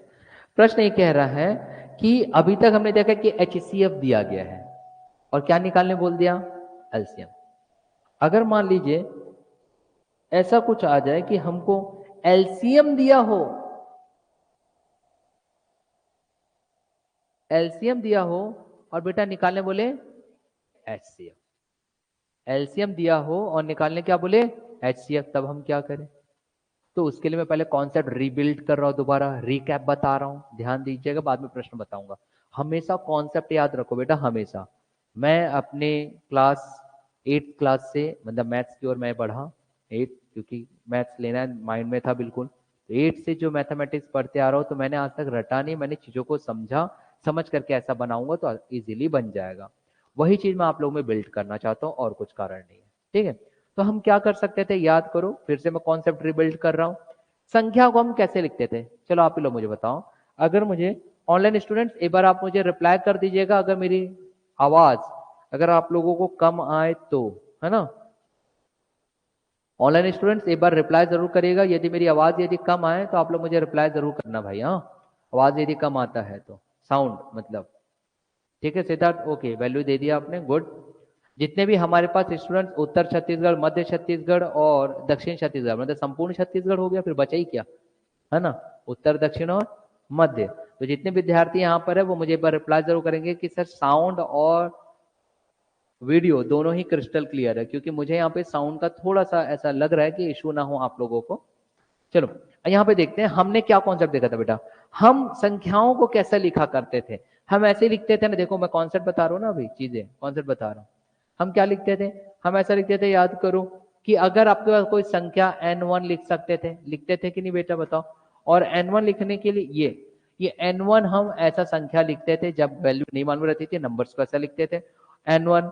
A: प्रश्न ये कह रहा है कि अभी तक हमने देखा कि HCF दिया गया है और क्या निकालने बोल दिया, एलसीएम। अगर मान लीजिए ऐसा कुछ आ जाए कि हमको एलसीएम दिया हो, एलसीएम दिया हो और बेटा निकालने बोले HCF, एलसीएम दिया हो और निकालने क्या बोले HCF, तब हम क्या करें? तो उसके लिए मैं पहले कॉन्सेप्ट रीबिल्ड कर रहा हूं, दोबारा रिकैप बता रहा हूं, ध्यान दीजिएगा, बाद में प्रश्न बताऊंगा। हमेशा कॉन्सेप्ट याद रखो बेटा, हमेशा। मैं अपने क्लास 8 क्लास से मतलब मैथ्स की ओर मैं बढ़ा, 8 क्योंकि मैथ्स लेना माइंड में था बिल्कुल। 8 से जो मैथमेटिक्स पढ़ते आ रहा हूं, तो मैंने आज तक रटा नहीं, मैंने चीजों को समझा, समझ करके ऐसा बनाऊंगा तो इजीली बन जाएगा। वही चीज मैं आप लोगों में बिल्ड करना चाहता हूँ और कुछ कारण नहीं है, ठीक है। तो हम क्या कर सकते थे, याद करो, फिर से मैं कॉन्सेप्ट रिबिल्ड कर रहा हूं। संख्या को हम कैसे लिखते थे, चलो आप ही लोग मुझे बताओ। अगर मुझे ऑनलाइन स्टूडेंट्स एक बार आप मुझे रिप्लाई कर दीजिएगा अगर मेरी आवाज अगर आप लोगों को कम आए तो, है ना। ऑनलाइन स्टूडेंट्स एक बार रिप्लाई जरूर करिएगा, यदि मेरी आवाज यदि कम आए तो आप लोग मुझे रिप्लाई जरूर करना भाई। हाँ आवाज यदि कम आता है तो साउंड मतलब, ठीक है सिद्धार्थ, ओके वैल्यू दे दिया आपने, गुड। जितने भी हमारे पास स्टूडेंट उत्तर छत्तीसगढ़, मध्य छत्तीसगढ़ और दक्षिण छत्तीसगढ़, मतलब संपूर्ण छत्तीसगढ़ हो गया, फिर बचा ही क्या, है ना, उत्तर दक्षिण और मध्य। तो जितने विद्यार्थी यहाँ पर है वो मुझे एक बार रिप्लाई जरूर करेंगे कि सर साउंड और वीडियो दोनों ही क्रिस्टल क्लियर है, क्योंकि मुझे यहाँ पे साउंड का थोड़ा सा ऐसा लग रहा है कि इशू ना हो आप लोगों को। चलो यहाँ पे देखते हैं हमने क्या कॉन्सेप्ट देखा था बेटा। हम संख्याओं को कैसे लिखा करते थे, हम ऐसे लिखते थे ना, देखो मैं कॉन्सेप्ट बता रहा हूँ ना अभी, चीजें कॉन्सेप्ट बता रहा हूँ। हम क्या लिखते थे, हम ऐसा लिखते थे, याद करो कि अगर आपके पास कोई संख्या n1 लिख सकते थे, लिखते थे कि नहीं बेटा बताओ। और n1 लिखने के लिए ये n1 हम ऐसा संख्या लिखते थे जब वैल्यू नहीं मालूम रहती थी, नंबर्स को ऐसा लिखते थे n1।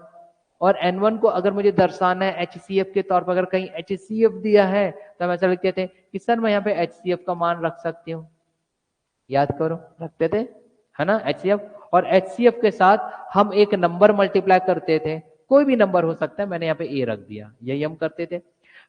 A: और n1 को अगर मुझे दर्शाना है HCF के तौर पर, अगर कहीं HCF दिया है तो हम ऐसा लिखते थे कि सर मैं यहाँ पे HCF का मान रख सकती हूँ, याद करो रखते थे, है ना HCF। और HCF के साथ हम एक नंबर मल्टीप्लाई करते थे, कोई भी नंबर हो सकता है, मैंने यहाँ पे A रख दिया, यही हम करते थे।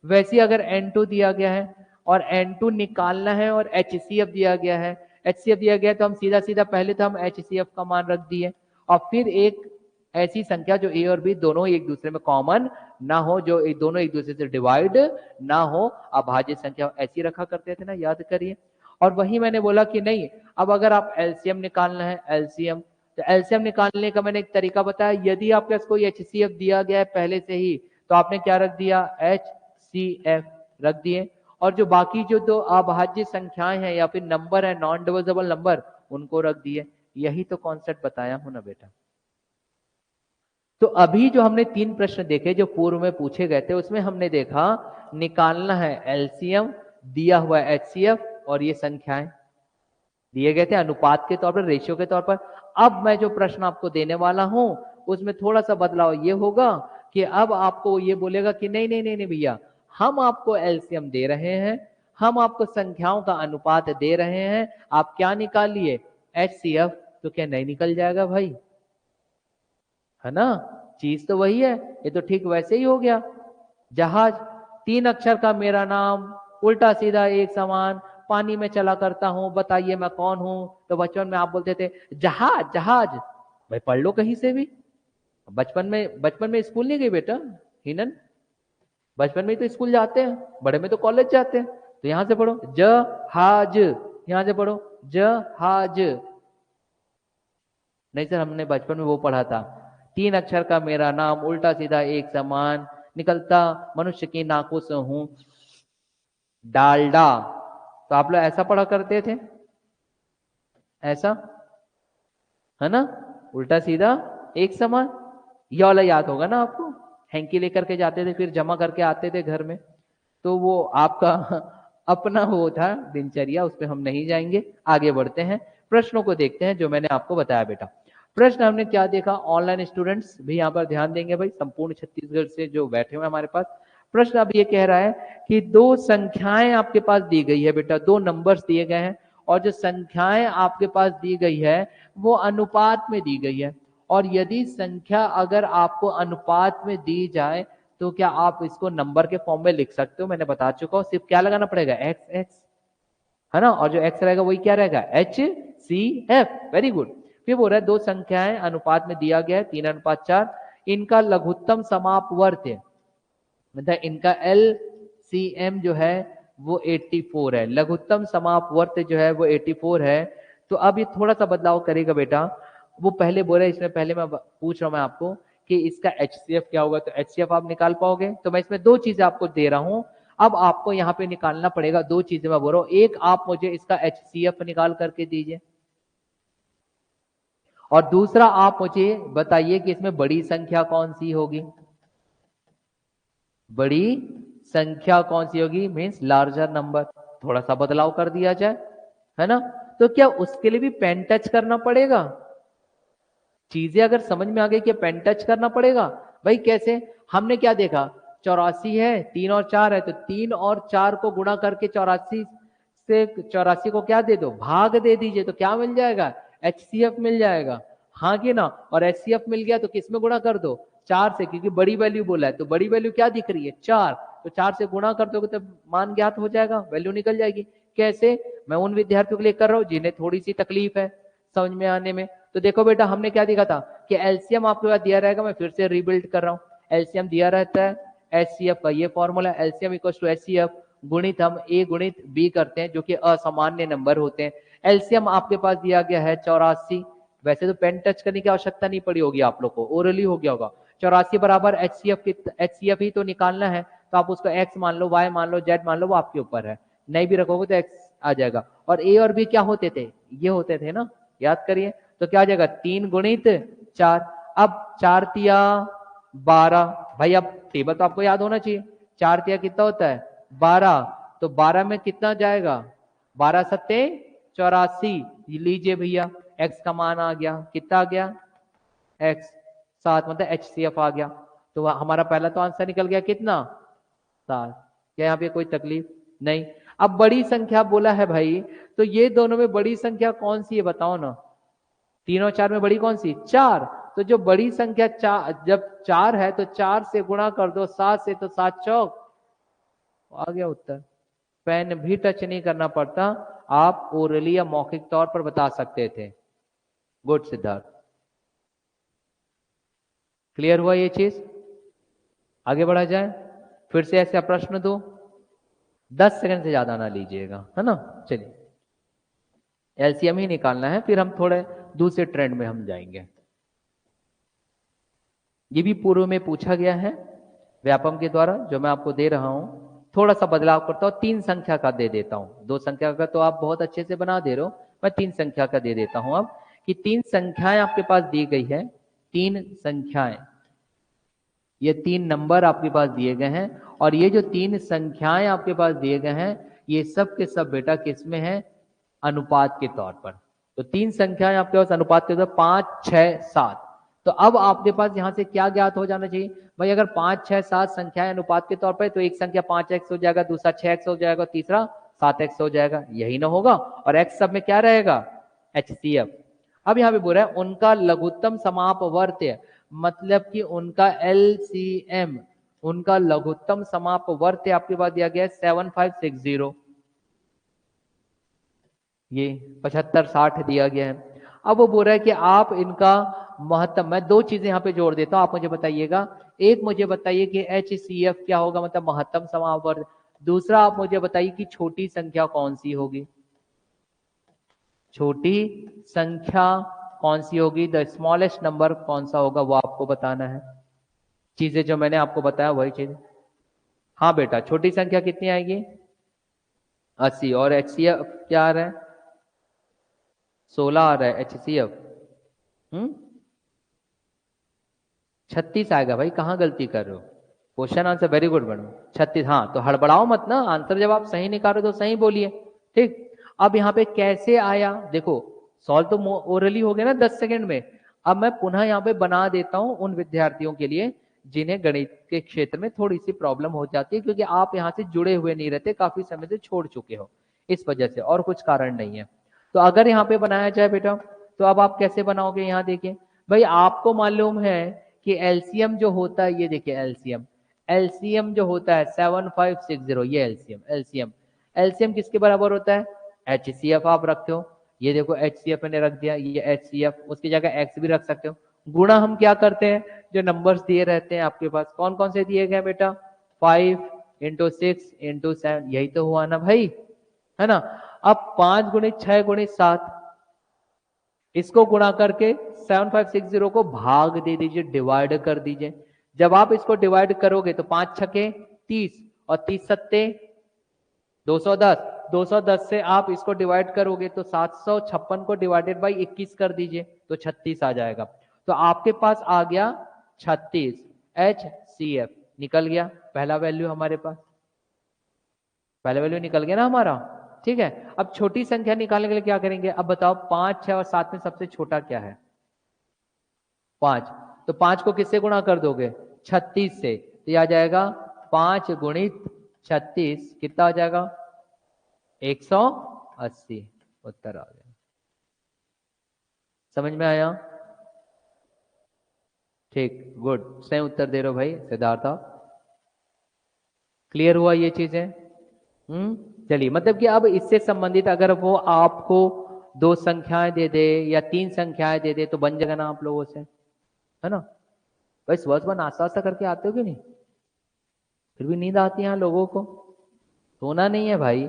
A: वैसे अगर n2 दिया गया है और n2 निकालना है और HCF दिया गया है, HCF दिया गया है तो हम सीधा सीधा पहले तो हम HCF का मान रख दिए, और फिर एक ऐसी संख्या जो A और B दोनों एक दूसरे में कॉमन ना हो, जो दोनों एक दूसरे से डिवाइड ना हो, अभाज्य संख्या ऐसी रखा करते थे ना, याद करिए। और वही मैंने बोला कि नहीं, अब अगर आप एलसीएम निकालना है, एलसीएम, तो एलसीएम निकालने का मैंने एक तरीका बताया। यदि आपके पास कोई एचसीएफ दिया गया है पहले से ही, तो आपने क्या रख दिया, एचसीएफ रख दिए, और जो बाकी जो दो अभाज्य संख्याएं हैं या फिर नंबर है, नॉन डिविजिबल नंबर, उनको रख दिए। यही तो कॉन्सेप्ट बताया हूं ना बेटा। तो अभी जो हमने 3 प्रश्न देखे जो पूर्व में पूछे गए थे, उसमें हमने देखा निकालना है एलसीएम, दिया हुआ है एचसीएफ, और ये संख्याएं दिए गए थे अनुपात के तौर पर, रेशियो के तौर पर। अब मैं जो प्रश्न आपको देने वाला हूं उसमें थोड़ा सा बदलाव ये होगा कि अब आपको ये बोलेगा कि नहीं नहीं नहीं नहीं भैया, हम आपको एलसीएम दे रहे हैं, हम आपको संख्याओं का अनुपात दे रहे हैं, आप क्या निकालिए, एचसीएफ। तो क्या नहीं निकल जाएगा भाई, है ना, चीज तो वही है, ये तो ठीक वैसे ही हो गया। जहाज, 3 अक्षर का मेरा नाम, उल्टा सीधा एक समान, पानी में चला करता हूं, बताइए मैं कौन हूं। तो बचपन में आप बोलते थे जहाज जहाज, भाई पढ़ लो कहीं से भी। बचपन में स्कूल नहीं गई बेटा हिनन, बचपन में तो स्कूल जाते हैं, बड़े में तो कॉलेज जाते हैं, तो यहां से पढ़ो जहाज, यहां से पढ़ो जहाज। नहीं सर हमने बचपन में वो पढ़ा था, 3 अक्षर का मेरा नाम, उल्टा सीधा एक समान, निकलता मनुष्य की नाकों से हूं डालडा। तो आप लोग ऐसा पढ़ा करते थे, ऐसा, है ना, उल्टा सीधा एक समान। ये वाला याद होगा ना आपको, हैंकी लेकर के जाते थे, फिर जमा करके आते थे घर में। तो वो आपका अपना वो था दिनचर्या, उस पर हम नहीं जाएंगे, आगे बढ़ते हैं, प्रश्नों को देखते हैं जो मैंने आपको बताया बेटा। प्रश्न हमने क्या देखा, ऑनलाइन स्टूडेंट्स भी यहाँ पर ध्यान देंगे भाई, संपूर्ण छत्तीसगढ़ से जो बैठे हुए हमारे पास। प्रश्न अब ये कह रहा है कि 2 संख्याएं आपके पास दी गई है बेटा, 2 नंबर्स दिए गए हैं, और जो संख्याएं आपके पास दी गई है वो अनुपात में दी गई है। और यदि संख्या अगर आपको अनुपात में दी जाए तो क्या आप इसको नंबर के फॉर्म में लिख सकते हो, मैंने बता चुका हूं, सिर्फ क्या लगाना पड़ेगा, एक्स एक्स, है ना, और जो एक्स रहेगा वही क्या रहेगा, H C F, very good. फिर बोल रहा है 2 संख्याएं अनुपात में दिया गया है 3:4, इनका लघुत्तम समापवर्त है, मतलब इनका LCM जो है वो 84 है, लघुत्तम समापवर्त जो है वो 84 है। तो अब ये थोड़ा सा बदलाव करेगा बेटा, वो पहले बोला, इसमें पहले मैं पूछ रहा हूं मैं आपको कि इसका HCF क्या होगा, तो HCF आप निकाल पाओगे। तो मैं इसमें 2 चीजें आपको दे रहा हूं, अब आपको यहाँ पे निकालना पड़ेगा 2 चीजें मैं बोल रहा हूं। एक, आप मुझे इसका HCF निकाल करके दीजिए, और दूसरा आप मुझे बताइए कि इसमें बड़ी संख्या कौन सी होगी, बड़ी संख्या कौन सी होगी, मीन्स लार्जर नंबर। थोड़ा सा बदलाव कर दिया जाए, है ना। तो क्या उसके लिए भी पेन टच करना पड़ेगा, चीजें अगर समझ में आ गई कि पेन टच करना पड़ेगा, भाई कैसे, हमने क्या देखा, 84 है, 3 और 4 है, तो 3 और 4 को गुणा करके 84 से 84 को क्या दे दो, भाग दे दीजिए, तो क्या मिल जाएगा, HCF मिल जाएगा, हाँ कि ना। और HCF मिल गया तो किस में गुणा कर दो, 4 से, क्योंकि बड़ी वैल्यू बोला है, तो बड़ी वैल्यू क्या दिख रही है, 4, तो 4 से गुणा कर दोगे तो मान ज्ञात हो जाएगा, वैल्यू निकल जाएगी। कैसे, मैं उन विद्यार्थियों के लिए कर रहा हूं जिन्हें थोड़ी सी तकलीफ है, समझ में आने में। तो देखो बेटा हमने क्या देखा था कि एलसीएम आपके पास दिया रहेगा, मैं फिर से रिबिल्ड कर रहा हूँ। एलसीएम दिया रहता है, एचसीएफ का ये formula, LCM equal to HCF गुणित हम ए गुणित बी करते हैं जो कि असामान्य नंबर होते हैं। एलसीएम आपके पास दिया गया है 84। वैसे तो पेन टच करने की आवश्यकता नहीं पड़ी होगी आप लोग को, ओरली हो गया होगा। 84 बराबर एचसीएफ ही तो निकालना है, तो आप उसको एक्स मान लो, वाई मान लो, जेड मान लो, वो आपके ऊपर है। नहीं भी रखोगे तो एक्स आ जाएगा। और ए और बी क्या होते थे, ये होते थे ना, याद करिए। तो क्या आ जाएगा 3 गुणित 4। अब 4 तिया 12, भाई अब टेबल तो आपको याद होना चाहिए। 4 तिया कितना होता है 12, तो 12 में कितना जाएगा 12 सत्ते 84। लीजिए भैया एक्स का मान आ गया, कितना आ गया एक्स 7, मतलब एचसीएफ आ गया। तो हमारा पहला तो आंसर निकल गया कितना 7। क्या यहाँ पे कोई तकलीफ नहीं। अब बड़ी संख्या बोला है भाई, तो ये दोनों में बड़ी संख्या कौन सी है बताओ ना। 3 और 4 में बड़ी कौन सी 4। तो जो बड़ी संख्या जब 4 है तो 4 से गुणा कर दो 7 से, तो 7 चौक आ गया उत्तर। पेन भी टच नहीं करना पड़ता, आप ओरली या मौखिक तौर पर बता सकते थे। गुड सिद्धार्थ, क्लियर हुआ ये चीज। आगे बढ़ा जाए, फिर से ऐसा प्रश्न दो, 10 सेकंड से ज्यादा ना लीजिएगा, है ना। चलिए एलसीएम ही निकालना है, फिर हम थोड़े दूसरे ट्रेंड में हम जाएंगे। ये भी पूर्व में पूछा गया है व्यापम के द्वारा, जो मैं आपको दे रहा हूं। थोड़ा सा बदलाव करता हूं, 3 संख्या का दे देता हूं। 2 संख्या का तो आप बहुत अच्छे से बना दे रहे हो, मैं 3 संख्या का दे देता हूं अब, कि 3 संख्याएं आपके पास दी गई है। 3 संख्याएं, ये 3 नंबर आपके पास दिए गए हैं, और ये जो 3 संख्याएं आपके पास दिए गए हैं, ये सब के सब बेटा किस में है अनुपात के तौर पर। तो 3 संख्याएं आपके पास अनुपात के तौर पर 5, 6, 7। तो अब आपके पास यहां से क्या ज्ञात हो जाना चाहिए भाई, अगर 5, 6, 7 संख्याएं अनुपात के तौर पर, तो एक संख्या 5x हो जाएगा, दूसरा 6x हो जाएगा, तीसरा 7x हो जाएगा, यही ना होगा। और x सब में क्या रहेगा HCF। अब यहाँ पे बोल रहा है उनका लघुत्तम समापवर्त्य, मतलब कि उनका LCM, उनका लघुत्तम समापवर्त्य आपके पास दिया गया है 7560, ये 75, 60 दिया गया है। अब वो बोल रहा है कि आप इनका महत्तम, मैं 2 चीजें यहां पे जोड़ देता हूं, आप मुझे बताइएगा। एक मुझे बताइए कि HCF क्या होगा, मतलब महत्तम समापवर्त्य। दूसरा आप मुझे बताइए कि छोटी संख्या कौन सी होगी, छोटी संख्या कौन सी होगी, द स्मॉलेस्ट नंबर कौन सा होगा, वो आपको बताना है। चीजें जो मैंने आपको बताया वही चीज। हाँ बेटा, छोटी संख्या कितनी आएगी 80, और HCF क्या आ रहा है 16 आ रहा है HCF। 36 आएगा भाई, कहाँ गलती कर रहे हो। Question answer very good madam, 36। हाँ तो हड़बड़ाओ मत ना, आंसर जब आप सही निकालो तो सही बोलिए, ठीक। अब यहाँ पे कैसे आया देखो, सॉल्व तो ओरली हो गया ना 10 सेकंड में। अब मैं पुनः यहाँ पे बना देता हूँ उन विद्यार्थियों के लिए जिन्हें गणित के क्षेत्र में थोड़ी सी प्रॉब्लम हो जाती है, क्योंकि आप यहाँ से जुड़े हुए नहीं रहते, काफी समय से छोड़ चुके हो, इस वजह से, और कुछ कारण नहीं है। तो अगर यहाँ पे बनाया जाए बेटा, तो अब आप कैसे बनाओगे, यहाँ देखिए भाई, आपको मालूम है कि एलसीएम जो होता है, ये देखिए एलसीएम जो होता है 7560, ये एलसीएम किसके बराबर होता है HCF आप रखते हो, ये देखो HCF मैंने रख दिया, ये HCF, उसकी जगह x भी रख सकते हो। गुणा हम क्या करते हैं, जो नंबर्स दिए रहते हैं आपके पास, कौन कौन से दिए गए बेटा 5 × 6 × 7, यही तो हुआ ना भाई, है ना। अब 5 गुणित 6 गुणित 7, इसको गुणा करके 7560 को भाग दे दीजिए, डिवाइड कर दीजिए। जब आप इसको डिवाइड करोगे तो 5 छके 30, और 30 सत्ते 210, 210 से आप इसको डिवाइड करोगे तो 756 को डिवाइडेड बाई 21 कर दीजिए, तो 36 आ जाएगा। तो आपके पास आ गया 36 HCF, निकल गया पहला वैल्यू हमारे पास, पहला वैल्यू निकल गया ना हमारा, ठीक है। अब छोटी संख्या निकालने के लिए क्या करेंगे, अब बताओ 5, 6 और 7 में सबसे छोटा क्या है 5, तो 5 को किससे गुणा कर दोगे 36 से, तो यह आ जाएगा 5 गुणित 36, कितना आ जाएगा 180, उत्तर आ गया। समझ में आया, ठीक, गुड, सही उत्तर दे रहे हो भाई सिद्धार्थ। क्लियर हुआ ये चीजें। चलिए, मतलब कि अब इससे संबंधित अगर वो आपको 2 संख्याएं दे दे या 3 संख्याएं दे दे तो बन जाएगा ना आप लोगों से, है ना। भाई सुबह सुबह नाश्ता वास्ता करके आते हो कि नहीं? फिर भी नींद आती है यहाँ लोगों को। सोना नहीं है भाई,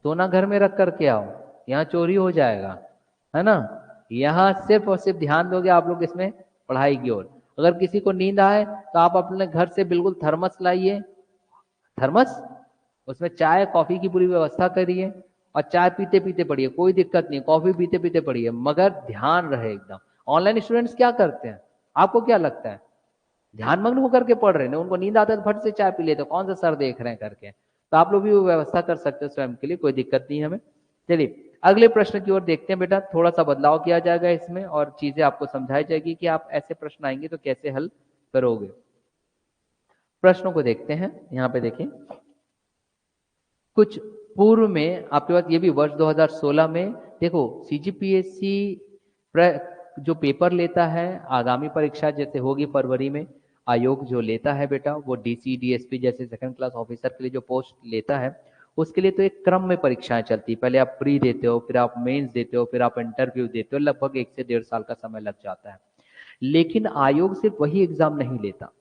A: सोना घर में रख करके आओ, यहाँ चोरी हो जाएगा, है ना। यहाँ सिर्फ और सिर्फ ध्यान दोगे आप लोग इसमें पढ़ाई की ओर। अगर किसी को नींद आए तो आप अपने घर से बिल्कुल थर्मस लाइए, थर्मस, उसमें चाय कॉफी की पूरी व्यवस्था करिए और चाय पीते पीते पढ़िए, कोई दिक्कत नहीं, कॉफी पीते पीते पढ़िए, मगर ध्यान रहे एकदम। ऑनलाइन स्टूडेंट्स क्या करते हैं, आपको क्या लगता है? ध्यान मग्न होकर के पढ़ रहे हैं, उनको नींद आता है तो फट से चाय पी लेते, कौन सा सर देख रहे हैं करके। तो आप लोग भी वो व्यवस्था कर सकते हो स्वयं के लिए, कोई दिक्कत नहीं हमें। चलिए अगले प्रश्न की ओर देखते हैं बेटा, थोड़ा सा बदलाव किया जाएगा इसमें और चीजें आपको समझाई जाएगी कि आप ऐसे प्रश्न आएंगे तो कैसे हल करोगे। प्रश्नों को देखते हैं, यहाँ पे देखिए कुछ पूर्व में आपके पास ये भी वर्ष 2016 में देखो सीजीपीएससी जो पेपर लेता है आगामी परीक्षा जैसे होगी फरवरी में, आयोग जो लेता है बेटा वो डीसी डीएसपी जैसे सेकंड क्लास ऑफिसर के लिए जो पोस्ट लेता है उसके लिए तो एक क्रम में परीक्षाएं चलती है। पहले आप प्री देते हो, फिर आप मेंस देते हो, फिर आप इंटरव्यू देते हो, लगभग 1 से 1.5 साल का समय लग जाता है। लेकिन आयोग सिर्फ वही एग्जाम नहीं लेता,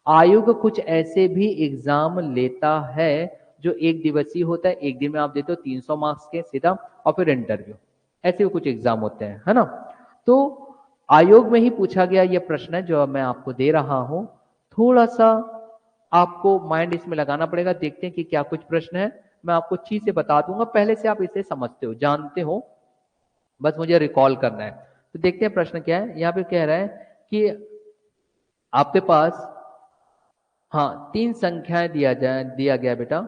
A: आयोग कुछ ऐसे भी एग्जाम लेता है जो 1 दिवसीय होता है, 1 दिन में आप देते हो 300 मार्क्स के सीधा, और फिर इंटरव्यू, ऐसे भी कुछ एग्जाम होते हैं, है ना। तो आयोग में ही पूछा गया ये प्रश्न है जो मैं आपको दे रहा हूं, थोड़ा सा आपको माइंड इसमें लगाना पड़ेगा। देखते हैं कि क्या कुछ प्रश्न है, मैं आपको चीजें बता दूंगा, पहले से आप इसे समझते हो जानते हो, बस मुझे रिकॉल करना है। तो देखते हैं प्रश्न क्या है। यहाँ पे कह रहा है कि आपके पास हाँ 3 संख्याएं दिया गया बेटा,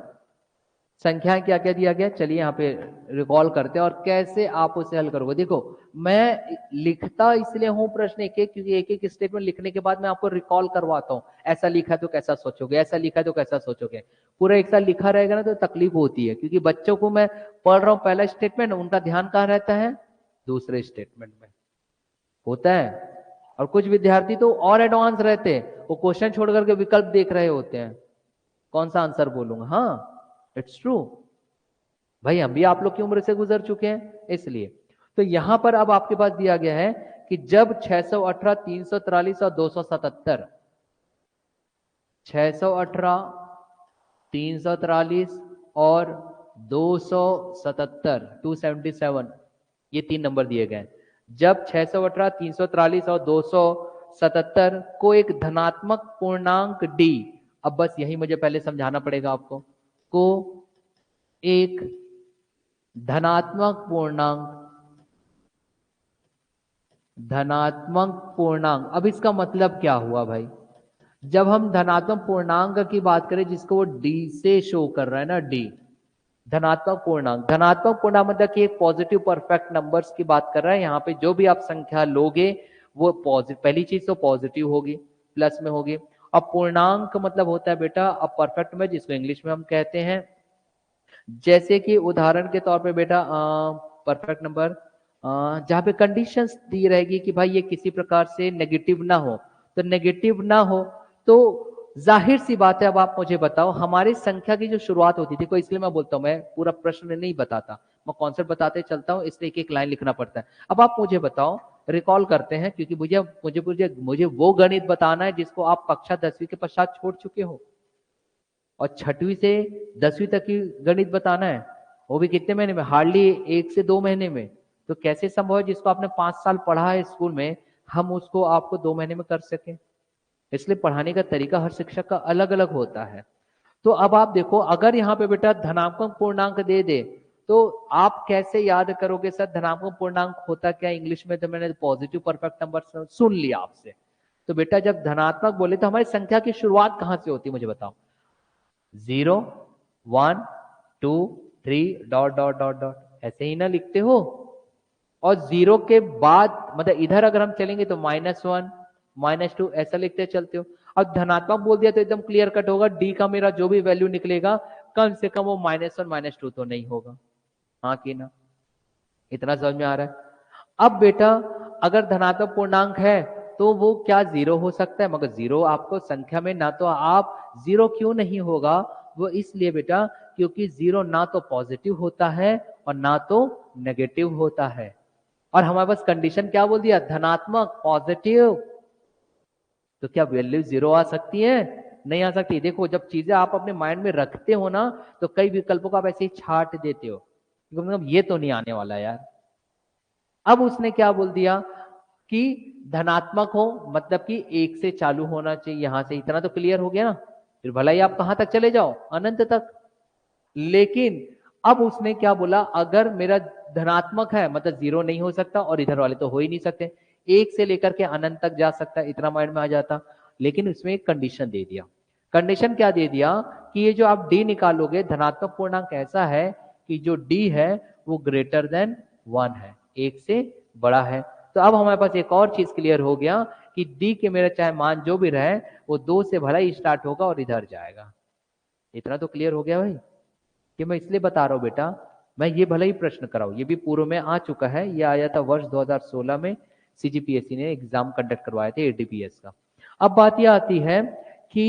A: संख्याएं क्या क्या दिया गया, चलिए यहाँ पे रिकॉल करते हैं और कैसे आप उसे हल करोगे। देखो मैं लिखता इसलिए हूं प्रश्न एक एक क्योंकि एक एक स्टेटमेंट लिखने के बाद मैं आपको रिकॉल करवाता हूं, ऐसा लिखा तो कैसा सोचोगे, ऐसा लिखा तो कैसा सोचोगे। पूरा एक साल लिखा रहेगा ना तो तकलीफ होती है, क्योंकि बच्चों को मैं पढ़ रहा हूँ पहला स्टेटमेंट, उनका ध्यान कहाँ रहता है, दूसरे स्टेटमेंट में होता है। और कुछ विद्यार्थी तो और एडवांस रहते हैं, वो क्वेश्चन छोड़ करके विकल्प देख रहे होते हैं, कौन सा आंसर बोलूंगा। हाँ इट्स ट्रू भाई, हम भी आप लोग की उम्र से गुजर चुके हैं इसलिए। तो यहां पर अब आपके पास दिया गया है कि जब 618, 343 और 277, 618, 343 और 277, 277, ये 3 नंबर दिए गए। जब 618, 343 और 277 को एक धनात्मक पूर्णांक डी, अब बस यही मुझे पहले समझाना पड़ेगा आपको, को एक धनात्मक पूर्णांक, अब इसका मतलब क्या हुआ भाई, जब हम धनात्मक पूर्णांक की बात करें जिसको वो डी से शो कर रहा है ना, डी धनात्मक पूर्णांक, धनात्मक पूर्णांक मतलब कि एक पॉजिटिव परफेक्ट नंबर्स की बात कर रहा है। यहाँ पे जो भी आप संख्या लोगे वो पॉजिटिव, पहली चीज तो पॉजिटिव होगी, प्लस में होगी। अब पूर्णांक मतलब होता है बेटा अब परफेक्ट में, जिसको इंग्लिश में हम कहते हैं, जैसे कि उदाहरण के तौर पे बेटा परफेक्ट नंबर जहां पे कंडीशंस दी रहेगी कि भाई ये किसी प्रकार से नेगेटिव ना हो, तो नेगेटिव ना हो तो जाहिर सी बात है। अब आप मुझे बताओ हमारी संख्या की जो शुरुआत होती थी, कोई इसलिए मैं बोलता हूं, मैं पूरा प्रश्न नहीं बताता, मैं कॉन्सेप्ट बताते चलता हूं, इसलिए एक एक लाइन लिखना पड़ता है। अब आप मुझे बताओ, रिकॉल करते हैं क्योंकि मुझे मुझे मुझे मुझे वो गणित बताना है जिसको आप कक्षा 10वीं के पश्चात छोड़ चुके हो, और 6वीं से 10वीं तक की गणित बताना है, वो भी कितने महीने में, हार्डली 1 से 2 महीने में। तो कैसे संभव है जिसको आपने 5 साल पढ़ा है स्कूल में, हम उसको आपको 2 महीने में कर सकें। इसलिए पढ़ाने का तरीका हर शिक्षक का अलग अलग होता है। तो अब आप देखो, अगर यहाँ पे बेटा धनात्मक पूर्णांक दे दे तो आप कैसे याद करोगे सर धनात्मक पूर्णांक होता क्या इंग्लिश में, तो मैंने पॉजिटिव परफेक्ट नंबर सुन लिया आपसे। तो बेटा जब धनात्मक बोले तो हमारी संख्या की शुरुआत कहां से होती है मुझे बताओ, 0, 1, 2, 3 डॉट डॉट डॉट डॉट, ऐसे ही ना लिखते हो। और 0 के बाद मतलब इधर अगर हम चलेंगे तो -1, -2 ऐसा लिखते चलते हो। अब धनात्मक बोल दिया तो एकदम क्लियर कट होगा, डी का मेरा जो भी वैल्यू निकलेगा कम से कम वो -1 -2 तो नहीं होगा, हाँ कि ना, इतना समझ में आ रहा है। अब बेटा अगर धनात्मक पूर्णांक है तो वो क्या 0 हो सकता है, मगर 0 आपको संख्या में ना, तो आप 0 क्यों नहीं होगा, वो इसलिए बेटा क्योंकि 0 ना तो पॉजिटिव होता है और ना तो नेगेटिव होता है। और हमारे पास कंडीशन क्या बोल दिया, धनात्मक, पॉजिटिव। तो क्या वैल्यू 0 आ सकती है? नहीं आ सकती। देखो जब चीजें आप अपने माइंड में रखते हो ना, तो कई विकल्पों को आप ऐसे ही छाट देते हो, मतलब ये तो नहीं आने वाला यार। अब उसने क्या बोल दिया कि धनात्मक हो, मतलब कि 1 से चालू होना चाहिए। यहां से इतना तो क्लियर हो गया ना, फिर भला ही आप कहां तक चले जाओ, अनंत तक। लेकिन अब उसने क्या बोला, अगर मेरा धनात्मक है मतलब 0 नहीं हो सकता, और इधर वाले तो हो ही नहीं सकते, 1 से लेकर के अनंत तक जा सकता है, इतना माइंड में आ जाता। लेकिन उसमें एक कंडीशन दे दिया। कंडीशन क्या दे दिया कि ये जो आप डी निकालोगे, धनात्मक पूर्णांक ऐसा है कि जो डी है वो ग्रेटर देन 1 है, 1 से बड़ा है। तो अब हमारे पास एक और चीज क्लियर हो गया कि डी के मेरा चाहे मान जो भी रहे, वो 2 से भला ही स्टार्ट होगा और इधर जाएगा। इतना तो क्लियर हो गया भाई। कि मैं इसलिए बता रहा हूं बेटा, मैं ये भले ही प्रश्न कराऊं, ये भी पूर्व में आ चुका है, ये आया था वर्ष 2016 में, सीजीपीएससी ने एग्जाम कंडक्ट करवाए थे एडीपीएस का। अब बात यह आती है कि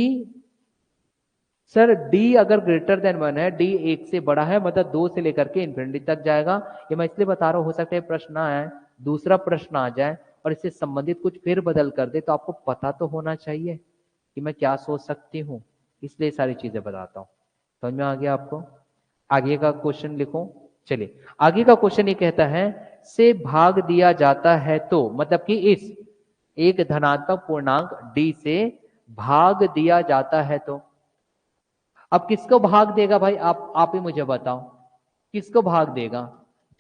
A: सर डी अगर ग्रेटर देन 1 है, डी 1 से बड़ा है, मतलब 2 से लेकर के इन्फिनिटी तक जाएगा। ये मैं इसलिए बता रहा हूं, हो सकता है प्रश्न आए, दूसरा प्रश्न आ जाए और इससे संबंधित कुछ फिर बदल कर दे, तो आपको पता तो होना चाहिए कि मैं क्या सोच सकती हूँ, इसलिए सारी चीजें बताता हूँ। समझ में आ गया आपको? आगे का क्वेश्चन लिखो। चलिए आगे का क्वेश्चन ये कहता है, से भाग दिया जाता है तो, मतलब कि इस एक धनात्मक पूर्णांक डी से भाग दिया जाता है तो। अब किसको भाग देगा भाई, आप ही मुझे बताओ, किसको भाग देगा?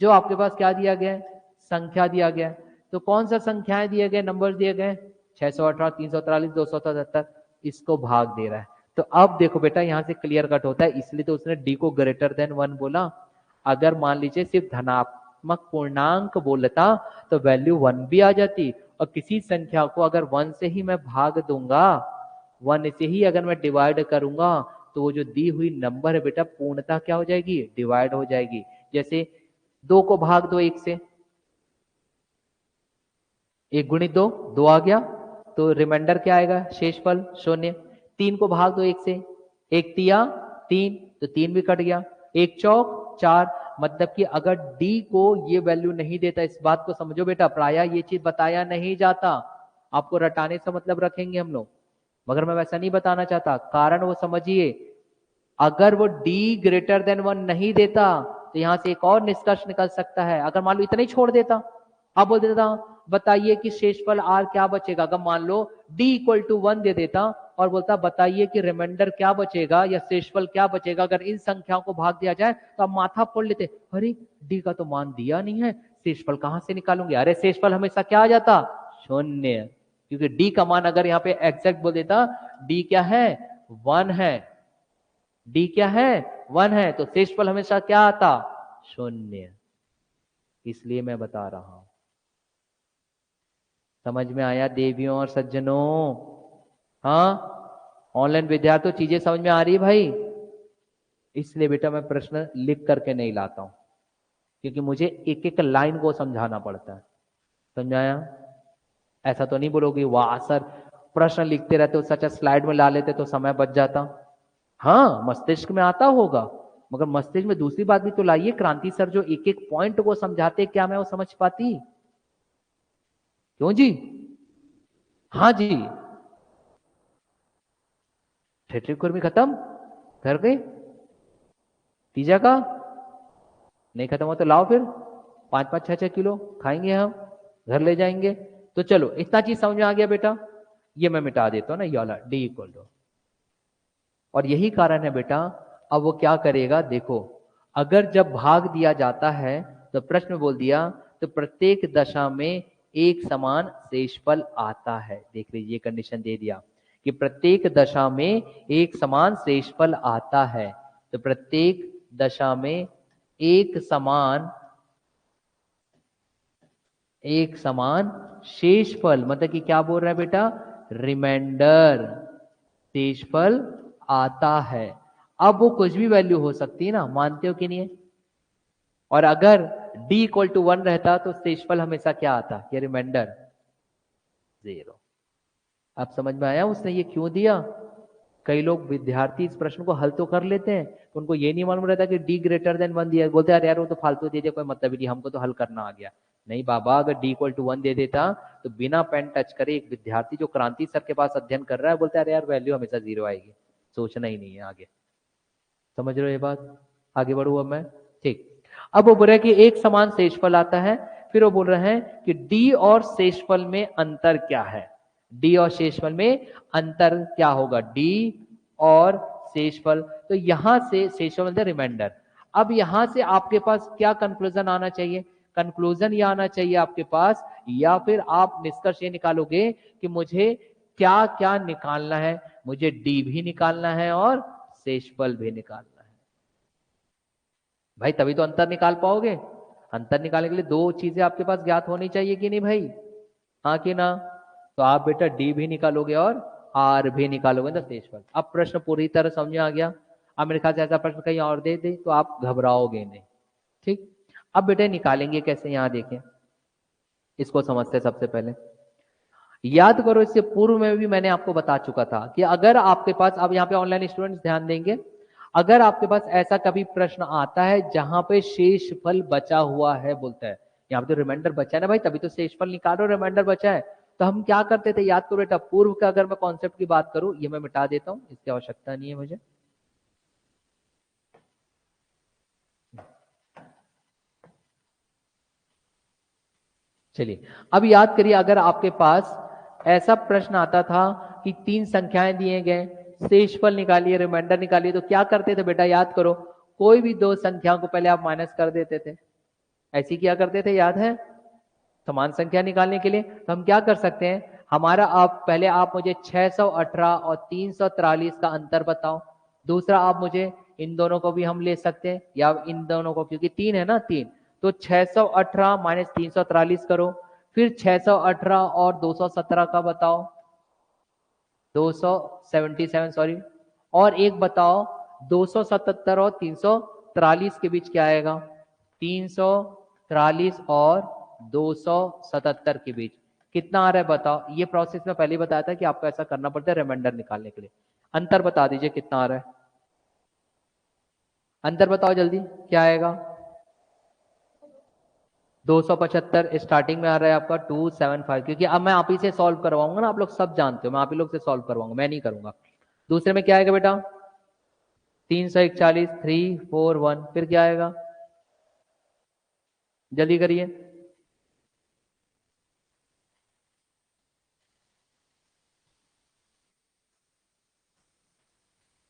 A: जो आपके पास क्या दिया गया है, संख्या दिया गया है। तो कौन सा संख्याएं दिए गए, नंबर दिए गए, 618, 343, 277, इसको भाग दे रहा है। तो अब देखो बेटा, यहां से क्लियर कट होता है, इसलिए तो उसने डी को ग्रेटर देन 1 बोला। अगर मान लीजिए सिर्फ धनात्मक पूर्णांक बोलता तो वैल्यू 1 भी आ जाती, और किसी संख्या को अगर 1 से ही मैं भाग दूंगा, 1 से ही अगर मैं डिवाइड करूंगा, तो वो जो दी हुई नंबर है बेटा पूर्णतः क्या हो जाएगी, डिवाइड हो जाएगी। जैसे 2 को भाग दो 1 से, 1 गुणित 2, 2 आ गया, तो रिमाइंडर क्या आएगा, शेषफल 0। 3 को भाग दो 1 से, 1 तिया 3, तो 3 भी कट गया, 1 चौक 4। मतलब कि अगर डी को ये वैल्यू नहीं देता, इस बात को समझो बेटा, प्रायः ये चीज बताया नहीं जाता, आपको रटाने से मतलब रखेंगे हम लोग, मगर मैं वैसा नहीं बताना चाहता। कारण वो समझिए, अगर वो d ग्रेटर देन 1 नहीं देता, तो यहां से एक और निष्कर्ष निकल सकता है। अगर मान लो इतना ही छोड़ देता, अब बोल देता बताइए कि शेषफल r क्या बचेगा। अगर मान लो d इक्वल टू 1 दे देता और बोलता बताइए कि रिमाइंडर क्या बचेगा या शेषफल क्या बचेगा अगर इन संख्याओं को भाग दिया जाए, तो आप माथा फोड़ लेते, अरे d का तो मान दिया नहीं है, शेषफल कहां से निकालूंगे। अरे शेषफल हमेशा क्या आ जाता, 0, क्योंकि d का मान अगर यहाँ पे एग्जैक्ट बोल देता, d क्या है, 1 है, डी क्या है, 1 है, तो शेषफल हमेशा क्या आता, 0। इसलिए मैं बता रहा हूं। समझ में आया देवियों और सज्जनों? हाँ, ऑनलाइन विद्यार्थियों चीजें समझ में आ रही है भाई? इसलिए बेटा मैं प्रश्न लिख करके नहीं लाता हूं, क्योंकि मुझे एक एक लाइन को समझाना पड़ता है। समझाया? ऐसा तो नहीं बोलोगे वाह सर प्रश्न लिखते रहते हो, सच स्लाइड में ला लेते तो समय बच जाता। हाँ मस्तिष्क में आता होगा, मगर मस्तिष्क में दूसरी बात भी तो लाइए। क्रांति सर जो एक एक पॉइंट को समझाते, क्या मैं वो समझ पाती? क्यों जी? हाँ जी। ठेठरी कुर्मी खत्म कर गए, तीजा का नहीं खत्म हो तो लाओ फिर, 5-5, 6-6 किलो खाएंगे हम, घर ले जाएंगे। तो चलो इतना चीज समझ में आ गया बेटा। ये मैं मिटा देता हूं ना, ये वाला डी इक्वल टू, और यही कारण है बेटा। अब वो क्या करेगा देखो, अगर जब भाग दिया जाता है तो प्रश्न बोल दिया, तो प्रत्येक दशा में एक समान शेषफल आता है। देख लीजिए कंडीशन दे दिया कि प्रत्येक दशा में एक समान शेषफल आता है। तो प्रत्येक दशा में एक समान शेषफल, मतलब कि क्या बोल रहा है बेटा, रिमाइंडर शेषफल आता है। अब वो कुछ भी वैल्यू हो सकती है ना, मानते हो कि नहीं? और अगर d इक्वल टू 1 रहता तो शेषफल हमेशा क्या आता, ये रिमाइंडर 0। अब समझ में आया उसने ये क्यों दिया? कई लोग विद्यार्थी इस प्रश्न को हल तो कर लेते हैं, तो उनको ये नहीं मालूम रहता कि डी ग्रेटर देन 1 दिया, बोलते हैं यार वो तो फालतू दे दिया, कोई मतलब ही नहीं, हमको तो हल करना आ गया। नहीं बाबा, अगर डी इक्वल टू 1 दे देता तो बिना पेन टच करे एक विद्यार्थी जो क्रांति सर के पास अध्ययन कर रहा है बोलता है अरे यार वैल्यू हमेशा 0 आएगी, सोचना ही नहीं है आगे। समझ रहे हो ये बात? आगे बढ़ू अब मैं, ठीक। अब वो बोल रहे हैं कि एक समान शेषफल आता है, फिर वो बोल रहे हैं कि डी और शेषफल में अंतर क्या है। डी और शेषफल में अंतर क्या होगा, डी और शेषफल। तो यहां से शेषफल मतलब रिमाइंडर। अब यहां से आपके पास क्या कंक्लूजन आना चाहिए, कंक्लूजन ये आना चाहिए आपके पास, या फिर आप निष्कर्ष ये निकालोगे कि मुझे क्या क्या निकालना है, मुझे डी भी निकालना है और शेषफल भी निकालना है। भाई तभी तो अंतर निकाल पाओगे। अंतर निकालने के लिए दो चीजें आपके पास ज्ञात होनी चाहिए कि नहीं भाई, हाँ कि ना? तो आप बेटा डी भी निकालोगे और आर भी निकालोगे ना शेषफल। अब प्रश्न पूरी तरह समझ आ गया। अब मेरे ख्याल से ऐसा प्रश्न कहीं और दे दे तो आप घबराओगे नहीं, ठीक। अब बेटा निकालेंगे कैसे, यहां देखें, इसको समझते सबसे पहले। याद करो इससे पूर्व में भी मैंने आपको बता चुका था कि अगर आपके पास, अब यहाँ पे ऑनलाइन स्टूडेंट्स ध्यान देंगे, अगर आपके पास ऐसा कभी प्रश्न आता है जहां पे शेषफल बचा हुआ है, बोलता है यहाँ पे तो रिमाइंडर बचा है ना भाई, तभी तो शेषफल निकालो, रिमाइंडर बचा है, तो हम क्या करते थे, याद करो बेटा, पूर्व का अगर मैं कॉन्सेप्ट की बात करूं, ये मैं मिटा देता हूं, इसकी आवश्यकता नहीं है मुझे। चलिए अब याद करिए, अगर आपके पास ऐसा प्रश्न आता था कि 3 संख्याएं दिए गए, शेषफल निकालिए, रिमाइंडर निकालिए, तो क्या करते थे बेटा, याद करो, कोई भी 2 संख्या को पहले आप माइनस कर देते थे। ऐसी किया करते थे, याद है? समान संख्या निकालने के लिए तो हम क्या कर सकते हैं, हमारा आप पहले आप मुझे 618 और 343 का अंतर बताओ। दूसरा आप मुझे इन दोनों को भी हम ले सकते हैं, या इन दोनों को, क्योंकि 3 है ना, 3, तो 618 माइनस 343 करो। फिर 618 और 217 का बताओ, 277 सॉरी, और एक बताओ 277 और 343 के बीच क्या आएगा, 343 और 277 के बीच कितना आ रहा है बताओ। ये प्रोसेस में पहले बताया था कि आपको ऐसा करना पड़ता है रिमाइंडर निकालने के लिए। अंतर बता दीजिए कितना आ रहा है, अंतर बताओ जल्दी, क्या आएगा? 275 स्टार्टिंग में आ रहा है आपका 275, क्योंकि अब मैं आप ही से सॉल्व करवाऊंगा ना, आप लोग सब जानते हो, मैं आप ही लोग से सॉल्व करवाऊंगा, मैं नहीं करूंगा। दूसरे में क्या आएगा बेटा, 341, 341, फिर क्या आएगा, जल्दी करिए,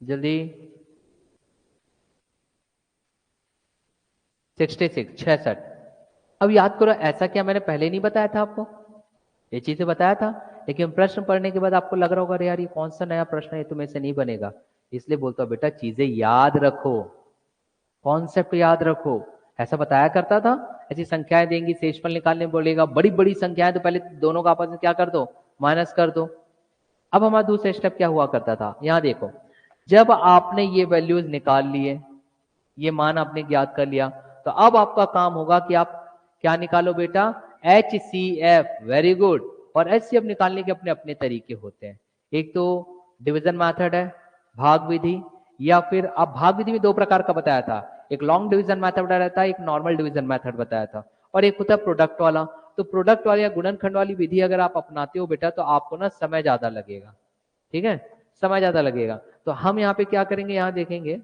A: जल्दी, 66, 66। अब याद करो, ऐसा क्या मैंने पहले नहीं बताया था आपको, ये चीजें बताया था, लेकिन प्रश्न पढ़ने के बाद आपको लग रहा होगा अरे यार ये कौन सा नया प्रश्न है, तुम्हें से नहीं बनेगा। इसलिए बोलता हूं बेटा चीजें याद रखो, कॉन्सेप्ट याद रखो। ऐसा बताया करता था, ऐसी संख्याएं देंगी, शेषफल निकालने बोलेगा, बड़ी बड़ी संख्याएं, तो पहले दोनों का आपस में क्या कर दो, माइनस कर दो। अब हमारा दूसरा स्टेप क्या हुआ करता था, यहां देखो, जब आपने ये वैल्यूज निकाल लिए, ये मान आपने ज्ञात कर लिया, तो अब आपका काम होगा कि आप क्या निकालो बेटा, HCF, वेरी गुड। और HCF निकालने के अपने अपने तरीके होते हैं, एक तो डिवीजन मेथड है, भाग विधि, या फिर अब भाग विधि में 2 प्रकार का बताया था, एक लॉन्ग डिवीजन मेथड रहता है, एक नॉर्मल डिवीजन मेथड बताया था, और एक होता है प्रोडक्ट वाला। तो प्रोडक्ट वाली या गुणनखंड वाली विधि अगर आप अपनाते हो बेटा, तो आपको ना समय ज्यादा लगेगा, ठीक है, समय ज्यादा लगेगा। तो हम यहाँ पे क्या करेंगे, यहाँ देखेंगे,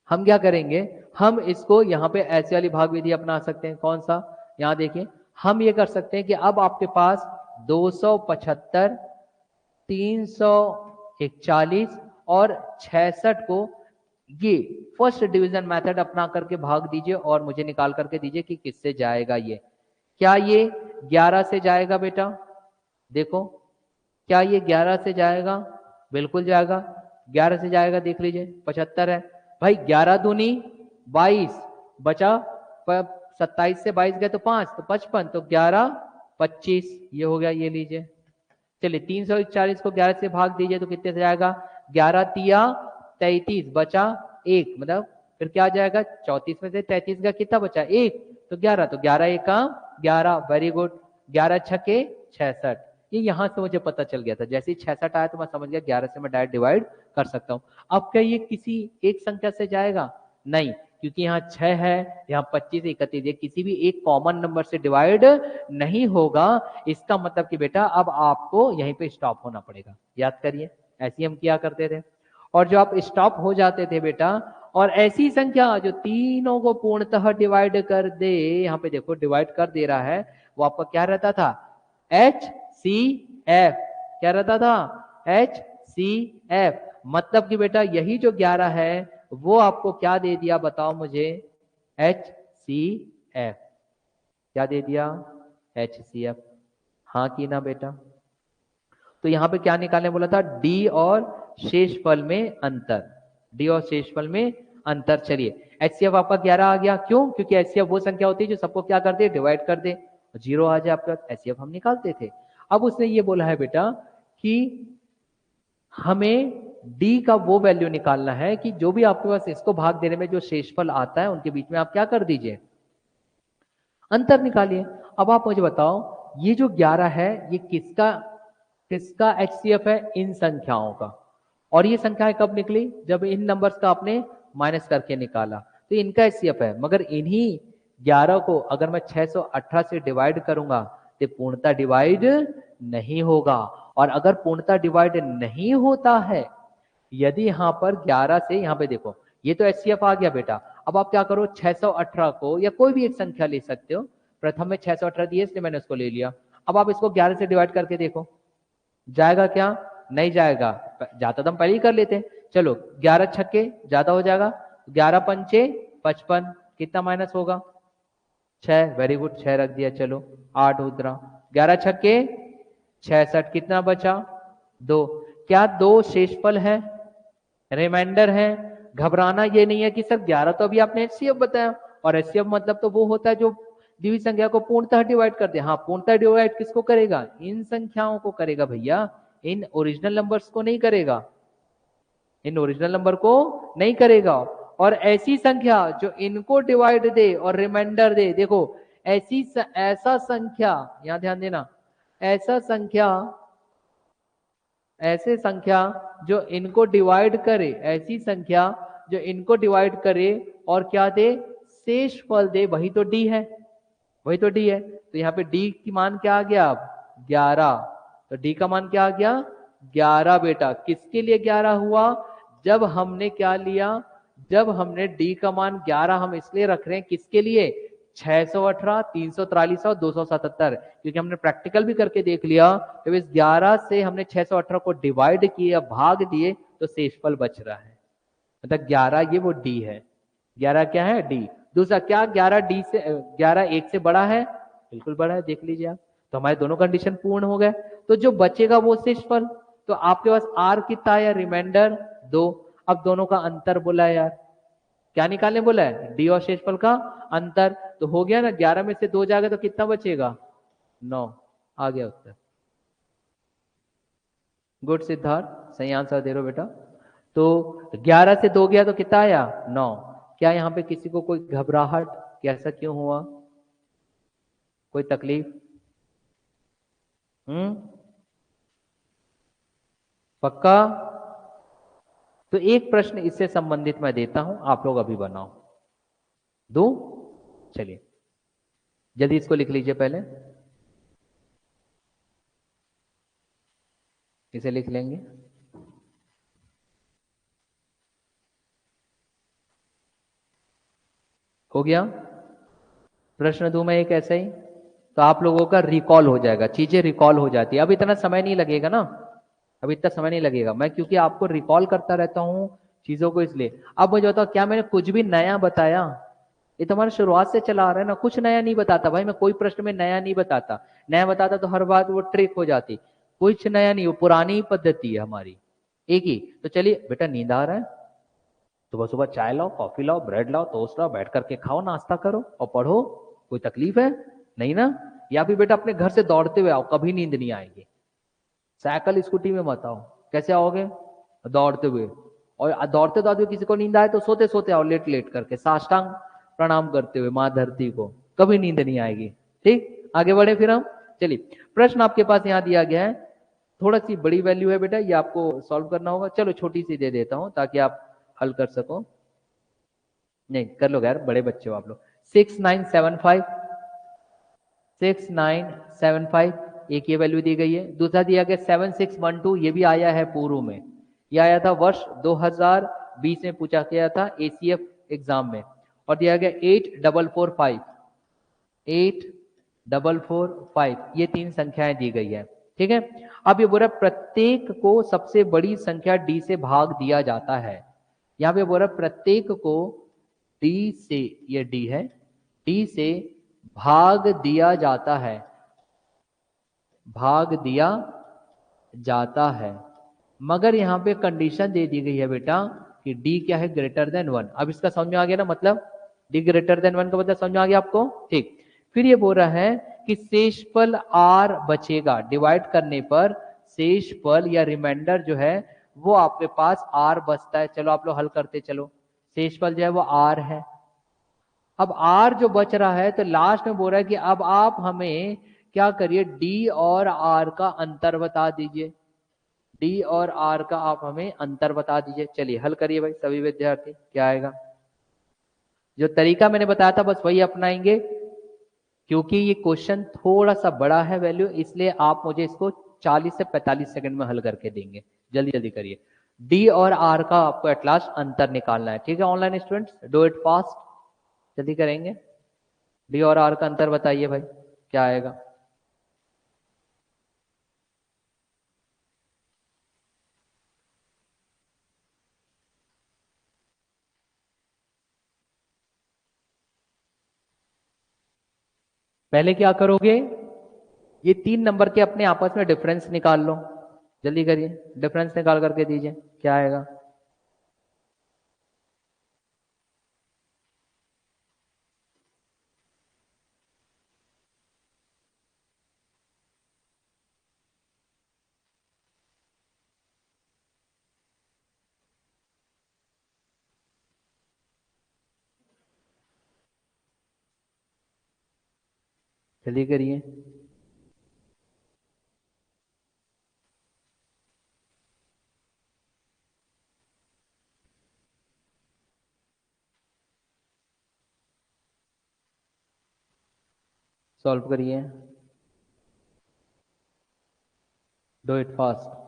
A: हम क्या करेंगे, हम इसको यहाँ पे ऐसे वाली भाग विधि अपना सकते हैं, कौन सा, यहाँ देखिए, हम ये कर सकते हैं कि अब आपके पास 275, 341 और 66 को ये फर्स्ट डिवीजन मेथड अपना करके भाग दीजिए और मुझे निकाल करके दीजिए कि किससे जाएगा ये। क्या ये 11 से जाएगा बेटा, देखो, क्या ये 11 से जाएगा, बिल्कुल जाएगा, 11 से जाएगा, देख लीजिए, 75 है भाई, 11 दूनी 22, बचा 27 से 22 गए तो 5, तो 55, तो 11 25, ये हो गया, ये लीजिए। चलिए 341 को 11 से भाग दीजिए तो कितने से जाएगा, 11 तिया 33, बचा 1, मतलब फिर क्या आ जाएगा, 34 में से 33 का कितना बचा, 1, तो 11, तो 11 1 का 11, वेरी गुड, 11 छके 66, ये यहाँ से मुझे पता चल गया था, जैसे ही 66 आया तो मैं समझ गया 11 से मैं डायरेक्ट डिवाइड कर सकता हूँ। अब क्या ये किसी एक संख्या से जाएगा? नहीं, क्योंकि यहाँ 6 है, यहाँ 25 31 है, किसी भी एक कॉमन नंबर से डिवाइड नहीं होगा। इसका मतलब कि बेटा अब आपको यहीं पे स्टॉप होना पड़ेगा। याद करिए, ऐसे ही हम किया करते थे। और जो आप स्टॉप हो जाते थे बेटा, और ऐसी संख्या जो तीनों को पूर्णतः डिवाइड कर दे, यहाँ पे देखो डिवाइड कर दे रहा है, वो आपका क्या रहता था? HCF। क्या रहता था? HCF। मतलब कि बेटा यही जो 11 है वो आपको क्या दे दिया बताओ मुझे? HCF। क्या दे दिया? HCF। हाँ कि ना बेटा? तो यहां पे क्या निकालने बोला था? डी और शेषफल में अंतर। डी और शेषफल में अंतर। चलिए, HCF आपका 11 आ गया। क्यों? क्योंकि HCF वो संख्या होती है जो सबको क्या कर दे? डिवाइड कर दे। 0 आ जाए आपका, HCF हम निकालते थे। अब उसने ये बोला है बेटा कि हमें डी का वो वैल्यू निकालना है कि जो भी आपके पास इसको भाग देने में जो शेषफल आता है उनके बीच में आप क्या कर दीजिए? अंतर निकालिए। अब आप मुझे बताओ, ये जो 11 है ये किसका किसका HCF है? इन संख्याओं का। और ये संख्याएं कब निकली? जब इन नंबर्स का आपने माइनस करके निकाला, तो इनका HCF है। मगर इन्हीं 11 को अगर मैं 618 से डिवाइड करूंगा तो पूर्णता डिवाइड नहीं होगा। और अगर पूर्णता डिवाइड नहीं होता है, यदि यहां पर 11 से, यहां पे देखो ये तो HCF आ गया बेटा। अब आप क्या करो, 618 को या कोई भी एक संख्या ले सकते हो। प्रथम में 618 दिए इसलिए मैंने उसको ले लिया। अब आप इसको 11 से डिवाइड करके देखो, जाएगा क्या? नहीं जाएगा। जाता तो हम पहले ही कर लेते हैं। चलो 11 छक्के ज्यादा हो जाएगा, 11 पंचे 55, कितना माइनस होगा? 6। वेरी गुड, 6 रख दिया। चलो 8 उतरा, 11 छक्के 66, कितना बचा? 2। क्या 2 शेषफल है? रिमाइंडर है। घबराना ये नहीं है कि सर 11 तो अभी आपने HCF बताया, और HCF मतलब तो वो होता है जो दी हुई संख्या को पूर्णतः डिवाइड कर दे। हाँ, पूर्णतः डिवाइड किसको करेगा? इन संख्याओं को करेगा भैया, इन ओरिजिनल नंबर्स को नहीं करेगा। इन ओरिजिनल नंबर को नहीं करेगा। और ऐसी संख्या जो इनको डिवाइड दे और रिमाइंडर दे, देखो ऐसा संख्या, यहां ध्यान देना, ऐसे संख्या जो इनको डिवाइड करे, ऐसी संख्या जो इनको डिवाइड करे और क्या दे? शेषफल दे, वही तो डी है। वही तो डी है। तो यहाँ पे डी की मान क्या आ गया? अब 11। तो डी का मान क्या आ गया? 11 बेटा। किसके लिए 11 हुआ? जब हमने क्या लिया? जब हमने डी का मान 11 हम इसलिए रख रहे हैं, किसके लिए? 618, 343 और 277, क्योंकि हमने प्रैक्टिकल भी करके देख लिया। जब इस 11 से हमने 618 को डिवाइड किया, भाग दिए, तो शेषफल बच रहा है। मतलब 11 ये वो डी है। 11 क्या है? डी। दूसरा क्या 11 डी से 11 1 से बड़ा है? बिल्कुल बड़ा है, देख लीजिए आप। तो हमारे दोनों कंडीशन पूर्ण हो गए। तो जो बचेगा वो शेषफल। तो आपके पास आर कितना है? रिमाइंडर 2। अब दोनों का अंतर बोला है यार, क्या निकालने बोला है? डी और शेषफल का अंतर। तो हो गया ना, 11 में से 2 जाएगा तो कितना बचेगा? 9। आ गया उत्तर। गुड सिद्धार्थ, सही आंसर दे रहे हो बेटा। तो 11 से 2 गया तो कितना आया? 9। क्या यहाँ पे किसी को कोई घबराहट कि ऐसा क्यों हुआ? कोई तकलीफ? पक्का? तो एक प्रश्न इससे संबंधित मैं देता हूं, आप लोग अभी बनाओ। दो? चलिए जल्दी इसको लिख लीजिए, पहले इसे लिख लेंगे। हो गया? प्रश्न दूं मैं एक ऐसा ही, तो आप लोगों का रिकॉल हो जाएगा, चीजें रिकॉल हो जाती है। अब इतना समय नहीं लगेगा ना, अब इतना समय नहीं लगेगा, मैं क्योंकि आपको रिकॉल करता रहता हूँ चीजों को, इसलिए। अब मुझे बताओ, क्या मैंने कुछ भी नया बताया? ये तो हमारा शुरुआत से चला आ रहा है ना, कुछ नया नहीं बताता भाई। मैं कोई प्रश्न में नया नहीं बताता। नया बताता तो हर बात वो ट्रिक हो जाती। कुछ नया नहीं, वो पुरानी ही पद्धति है हमारी, एक ही। तो चलिए बेटा, नींद आ रहा है, सुबह सुबह चाय लाओ, कॉफी लाओ, ब्रेड लाओ, टोस्ट लाओ, बैठ करके खाओ, नाश्ता करो और पढ़ो। कोई तकलीफ है? नहीं ना? या फिर बेटा अपने घर से दौड़ते हुए आओ, कभी नींद नहीं आएगी। साइकिल स्कूटी में मत आओ। कैसे आओगे? दौड़ते हुए। और दौड़ते दौड़ते किसी को नींद आए तो सोते सोते आओ, लेट लेट करके, साष्टांग प्रणाम करते हुए माँ धरती को, कभी नींद नहीं आएगी। ठीक, आगे बढ़े फिर हम। चलिए प्रश्न आपके पास यहाँ दिया गया है, थोड़ा सी बड़ी वैल्यू है बेटा, ये आपको सॉल्व करना होगा। चलो छोटी सी दे देता हूँ ताकि आप हल कर सको। नहीं कर लो यार, बड़े बच्चे हो आप लोग। 6975, 6975 एक ये वैल्यू दी गई है। दूसरा दिया गया 7612, ये भी आया है पूर्व में, ये आया था वर्ष 2020 में, पूछा गया था एसीएफ एग्जाम में। और दिया गया 8445, 8445, ये तीन संख्याएं दी गई है। ठीक है, अब ये बोल रहा प्रत्येक को सबसे बड़ी संख्या डी से भाग दिया जाता है। यहां पे बोल रहा प्रत्येक को डी से, ये डी है, डी से भाग दिया जाता है, भाग दिया जाता है, मगर यहाँ पे कंडीशन दे दी गई है बेटा कि डी क्या है, ग्रेटर देन 1। अब इसका समझ में आ गया ना, मतलब डी ग्रेटर देन 1 का मतलब समझ में आ गया आपको। ठीक, फिर ये बोल रहा है कि शेषफल आर बचेगा, डिवाइड करने पर शेषफल या रिमाइंडर जो है वो आपके पास आर बचता है। चलो आप लोग हल करते चलो, शेषफल जो है वो आर है। अब आर जो बच रहा है तो लास्ट में बोल रहा है कि अब आप हमें क्या करिए, डी और आर का अंतर बता दीजिए, डी और आर का आप हमें अंतर बता दीजिए। चलिए हल करिए भाई सभी विद्यार्थी, क्या आएगा। जो तरीका मैंने बताया था बस वही अपनाएंगे, क्योंकि ये क्वेश्चन थोड़ा सा बड़ा है वैल्यू, इसलिए आप मुझे इसको 40 से 45 सेकंड में हल करके देंगे। जल्दी जल्दी करिए, डी और आर का आपको एट लास्ट अंतर निकालना है। ठीक है online students, do it fast, जल्दी करेंगे। डी और आर का अंतर बताइए भाई, क्या आएगा। पहले क्या करोगे, ये तीन नंबर के अपने आपस में डिफरेंस निकाल लो, जल्दी करिए, डिफरेंस निकाल करके दीजिए, क्या आएगा। जल्दी करिए, सॉल्व करिए, डू इट फास्ट।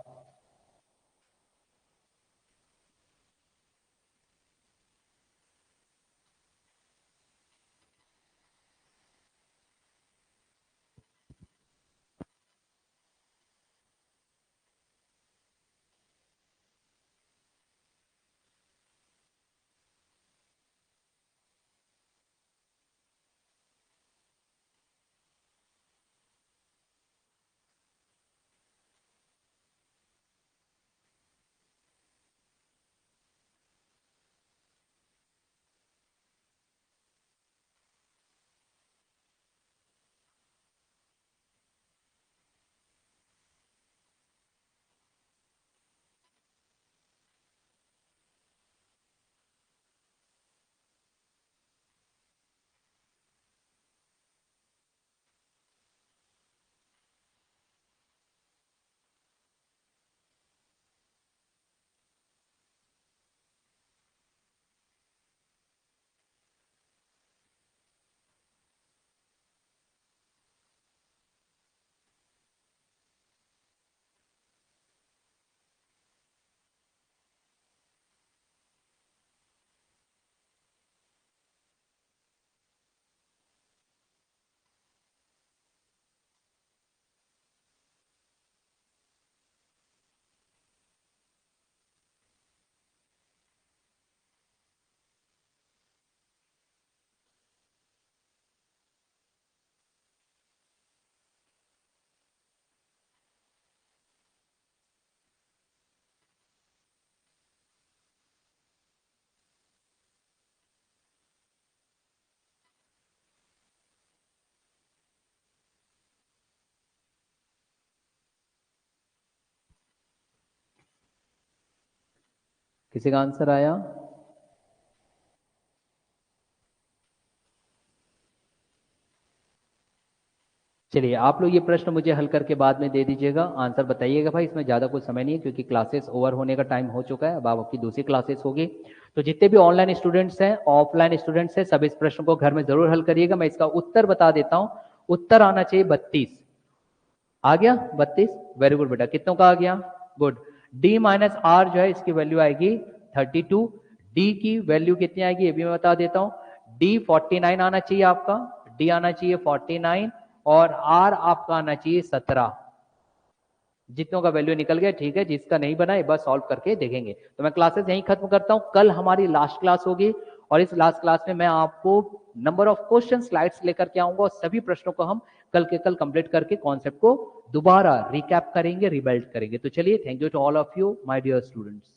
A: किसी का आंसर आया। चलिए आप लोग ये प्रश्न मुझे हल करके बाद में दे दीजिएगा, आंसर बताइएगा भाई, इसमें ज़्यादा कुछ समय नहीं है क्योंकि क्लासेस ओवर होने का टाइम हो चुका है, अब आपकी दूसरी क्लासेस होगी। तो जितने भी ऑनलाइन स्टूडेंट्स हैं, ऑफलाइन स्टूडेंट्स हैं, सब इस प्रश्न को घर में जरूर हल करिएगा। मैं इसका उत्तर बता देता हूँ, उत्तर आना चाहिए 32। आ गया 32? वेरी गुड बेटा, कितनों का आ गया? गुड। डी माइनस आर जो है इसकी वैल्यू आएगी 32। डी की वैल्यू कितनी आएगी ये भी मैं बता देता हूँ। डी 49 आना चाहिए आपका, डी आना चाहिए 49 और आर आपका आना चाहिए 17। जितनों का वैल्यू निकल गया ठीक है, जिसका नहीं बना एक बार सॉल्व करके देखेंगे। तो मैं क्लासेस यहीं खत्म करता हूं, कल हमारी लास्ट क्लास होगी और इस लास्ट क्लास में मैं आपको नंबर ऑफ क्वेश्चन स्लाइड्स लेकर के आऊंगा और सभी प्रश्नों को हम कल के कल कंप्लीट करके कॉन्सेप्ट को दोबारा रिकैप करेंगे, रिबिल्ड करेंगे। तो चलिए, thank you to all of you my dear students.